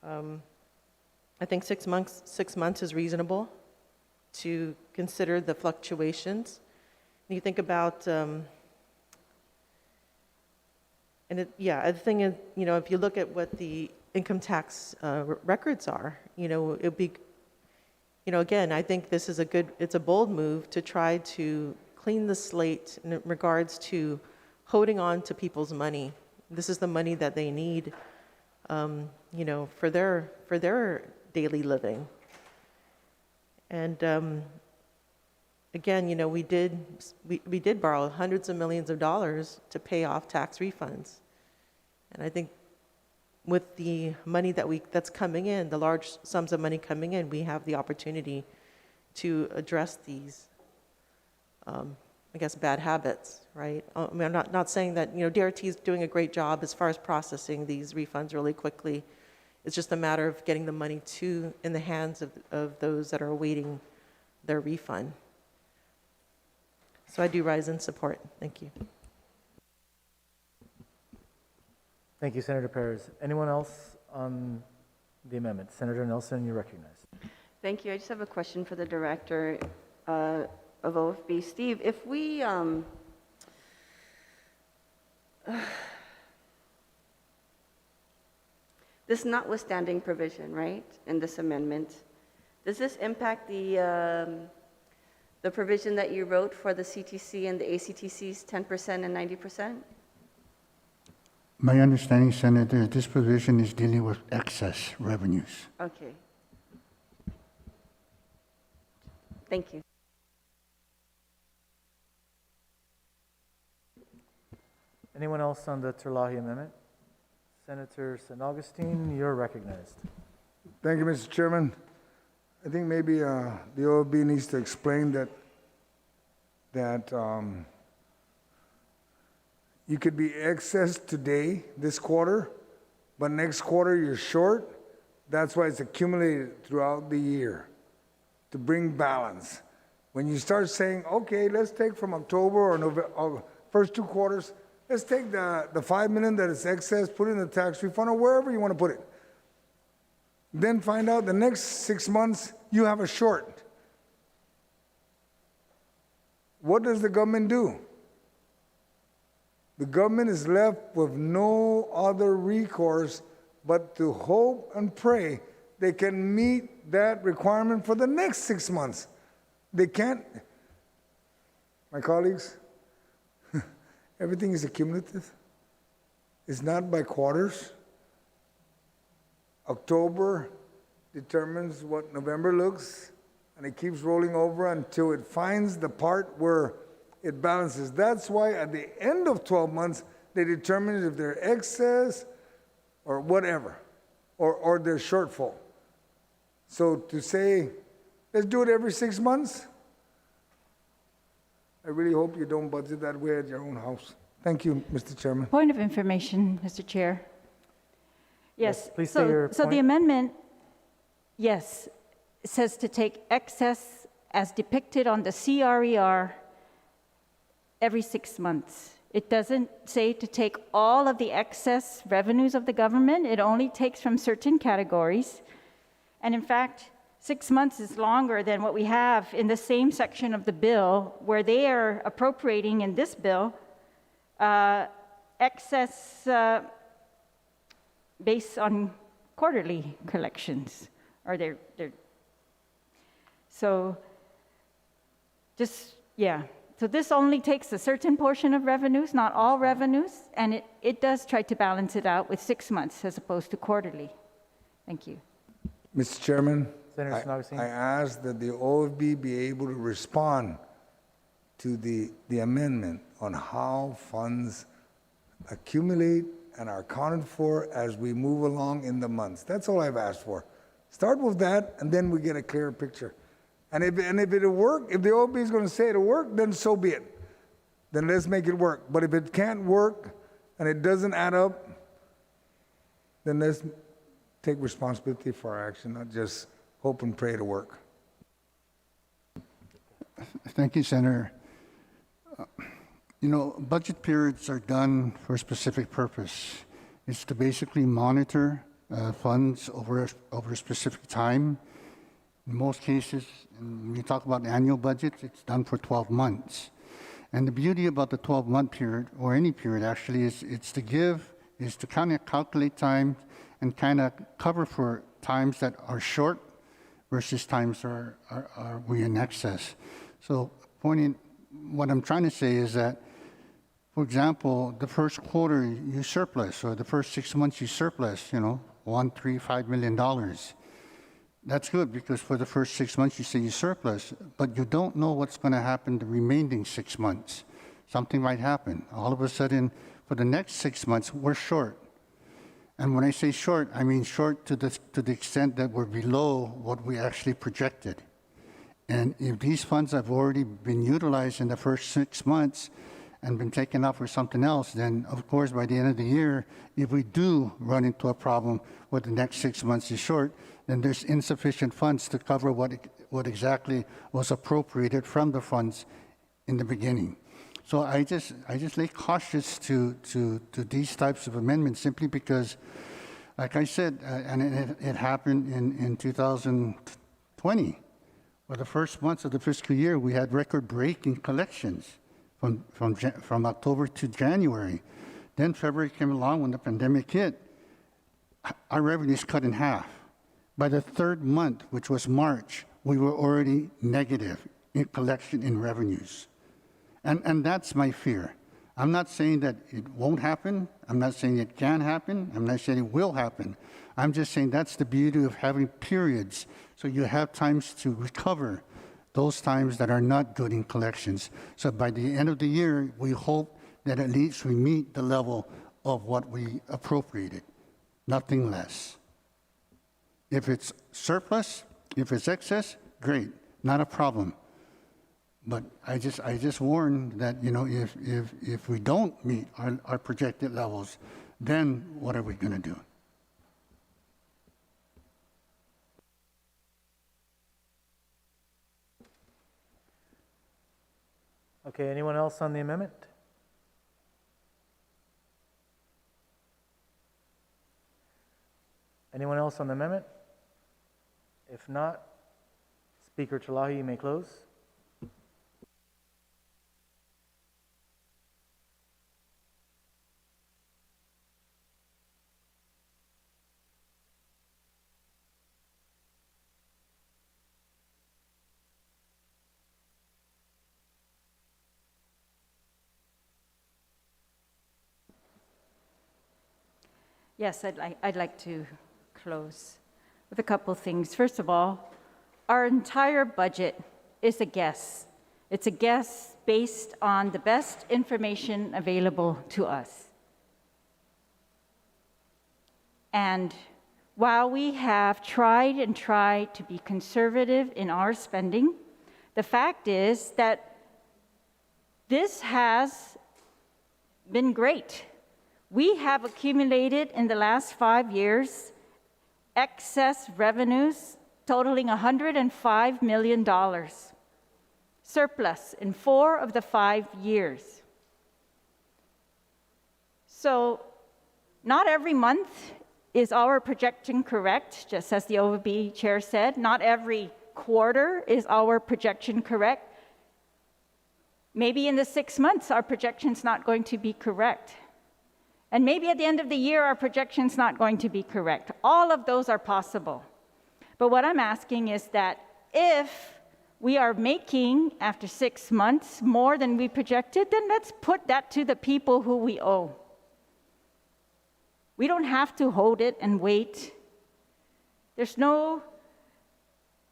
I think 6 months is reasonable to consider the fluctuations. You think about, the thing is, if you look at what the income tax records are, it'd be, again, I think this is it's a bold move to try to clean the slate in regards to holding on to people's money. This is the money that they need, for their daily living. And again, we did borrow hundreds of millions of dollars to pay off tax refunds. And I think with the money that's coming in, the large sums of money coming in, we have the opportunity to address these, bad habits, right? I'm not saying that, DRT is doing a great job as far as processing these refunds really quickly. It's just a matter of getting the money in the hands of those that are awaiting their refund. So I do rise in support. Thank you. Thank you, Senator Perez. Anyone else on the amendment? Senator Nelson, you're recognized. Thank you. I just have a question for the director of OFB. Steve, if we, this notwithstanding provision, right, in this amendment, does this impact the provision that you wrote for the CTC and the ACTC's 10% and 90%? My understanding, Senator, this provision is dealing with excess revenues. Okay. Thank you. Anyone else on the Terlahi amendment? Senator San Augustine, you're recognized. Thank you, Mr. Chairman. I think maybe the OLB needs to explain that you could be excess today, this quarter, but next quarter you're short. That's why it's accumulated throughout the year to bring balance. When you start saying, okay, let's take from October or November, or first 2 quarters, let's take the $5 million that is excess, put it in the tax refund or wherever you want to put it. Then find out the next 6 months you have a short. What does the government do? The government is left with no other recourse but to hope and pray they can meet that requirement for the next 6 months. They can't. My colleagues, everything is accumulative. It's not by quarters. October determines what November looks, and it keeps rolling over until it finds the part where it balances. That's why at the end of 12 months, they determine if they're excess or whatever, or their shortfall. So to say, let's do it every 6 months, I really hope you don't budget that way at your own house. Thank you, Mr. Chairman. Point of information, Mr. Chair. Yes, please say your so the point. amendment, yes, says to take excess as depicted on the CRER every 6 months. It doesn't say to take all of the excess revenues of the government. It only takes from certain categories. And in fact, 6 months is longer than what we have in the same section of the bill where they are appropriating in this bill excess based on quarterly collections, or they're so just, yeah. So this only takes a certain portion of revenues, not all revenues, and it does try to balance it out with 6 months as opposed to quarterly. Thank you. Mr. Chairman, Senator San Augustine. I ask that the OFB be able to respond to the amendment on how funds accumulate and are accounted for as we move along in the months. That's all I've asked for. Start with that, and then we get a clearer picture. And if it'll work, if the OB is going to say it'll work, then so be it. Then let's make it work. But if it can't work and it doesn't add up, then let's take responsibility for our action, not just hope and pray to work. Thank you, Senator. You know, budget periods are done for a specific purpose. It's to basically monitor funds over a specific time. In most cases, when you talk about annual budgets, it's done for 12 months. And the beauty about the 12-month period, or any period actually, is to kind of calculate time and kind of cover for times that are short versus times are we in excess. So what I'm trying to say is that, for example, the first quarter you surplus, or the first 6 months you surplus, $1, $3, $5 million. That's good, because for the first 6 months you say you surplus, but you don't know what's going to happen the remaining 6 months. Something might happen. All of a sudden, for the next 6 months, we're short. And when I say short, I mean short to the extent that we're below what we actually projected. And if these funds have already been utilized in the first 6 months and been taken out for something else, then of course by the end of the year, if we do run into a problem where the next 6 months is short, then there's insufficient funds to cover what exactly was appropriated from the funds in the beginning. So I just lay cautious to these types of amendments, simply because, like I said, and it happened in 2020, where the first months of the fiscal year we had record-breaking collections from October to January. Then February came along when the pandemic hit. Our revenues cut in half. By the third month, which was March, we were already negative in collection in revenues. And that's my fear. I'm not saying that it won't happen. I'm not saying it can happen. I'm not saying it will happen. I'm just saying that's the beauty of having periods, so you have times to recover those times that are not good in collections. So by the end of the year, we hope that at least we meet the level of what we appropriated, nothing less. If it's surplus, if it's excess, great, not a problem. But I just warn that, if we don't meet our projected levels, then what are we going to do? Okay, anyone else on the amendment? Anyone else on the amendment? If not, Speaker Chalahi, you may close. Yes, I'd like to close with a couple things. First of all, our entire budget is a guess. It's a guess based on the best information available to us. And while we have tried to be conservative in our spending, the fact is that this has been great. We have accumulated in the last 5 years excess revenues totaling $105 million, surplus in 4 of the 5 years. So not every month is our projection correct, just as the OB chair said. Not every quarter is our projection correct. Maybe in the 6 months, our projection's not going to be correct. And maybe at the end of the year, our projection's not going to be correct. All of those are possible. But what I'm asking is that if we are making, after 6 months, more than we projected, then let's put that to the people who we owe. We don't have to hold it and wait. There's no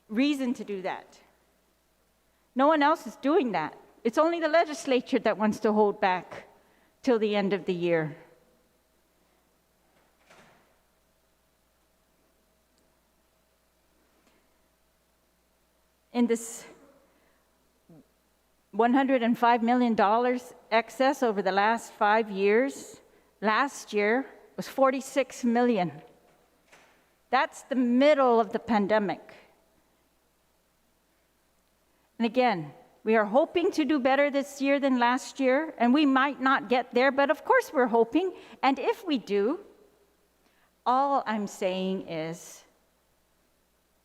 reason to do that. No one else is doing that. It's only the legislature that wants to hold back till the end of the year. in this $105 million excess over the last 5 years. Last year was $46 million. That's the middle of the pandemic. And again, we are hoping to do better this year than last year, and we might not get there, but of course we're hoping. And if we do, all I'm saying is,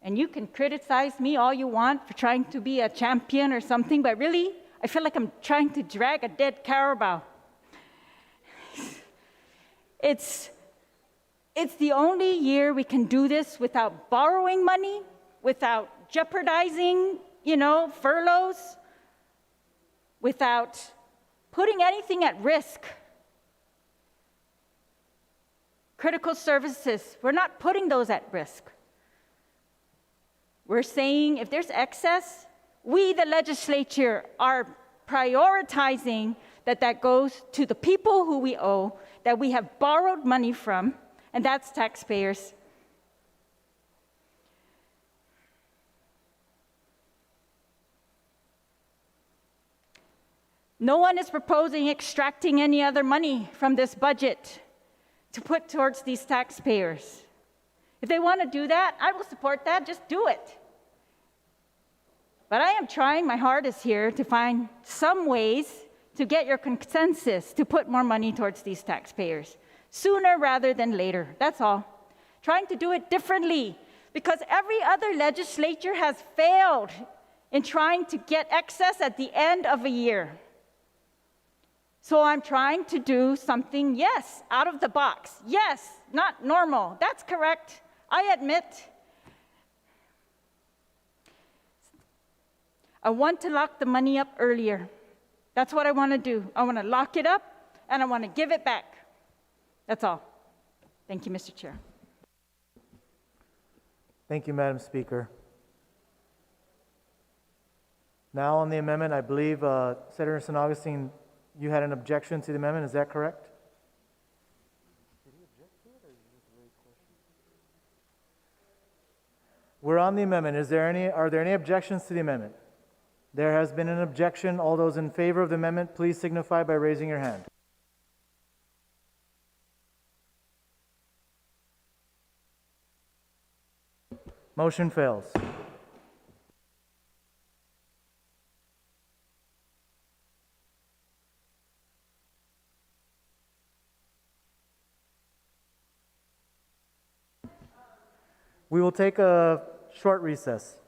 and you can criticize me all you want for trying to be a champion or something, but really, I feel like I'm trying to drag a dead carabao. It's the only year we can do this without borrowing money, without jeopardizing, furloughs, without putting anything at risk. Critical services, we're not putting those at risk. We're saying if there's excess, we, the legislature, are prioritizing that goes to the people who we owe, that we have borrowed money from, and that's taxpayers. No one is proposing extracting any other money from this budget to put towards these taxpayers. If they want to do that, I will support that, just do it. But I am trying my hardest here to find some ways to get your consensus to put more money towards these taxpayers, sooner rather than later, that's all. Trying to do it differently, because every other legislature has failed in trying to get excess at the end of a year. So I'm trying to do something, yes, out of the box. Yes, not normal. That's correct. I admit. I want to lock the money up earlier. That's what I want to do. I want to lock it up, and I want to give it back. That's all. Thank you, Mr. Chair. Thank you, Madam Speaker. Now on the amendment, I believe Senator San Augustine, you had an objection to the amendment, is that correct? Did he object to it, or did he just raise questions? We're on the amendment. Are there any objections to the amendment? There has been an objection. All those in favor of the amendment, please signify by raising your hand. Motion fails. We will take a short recess.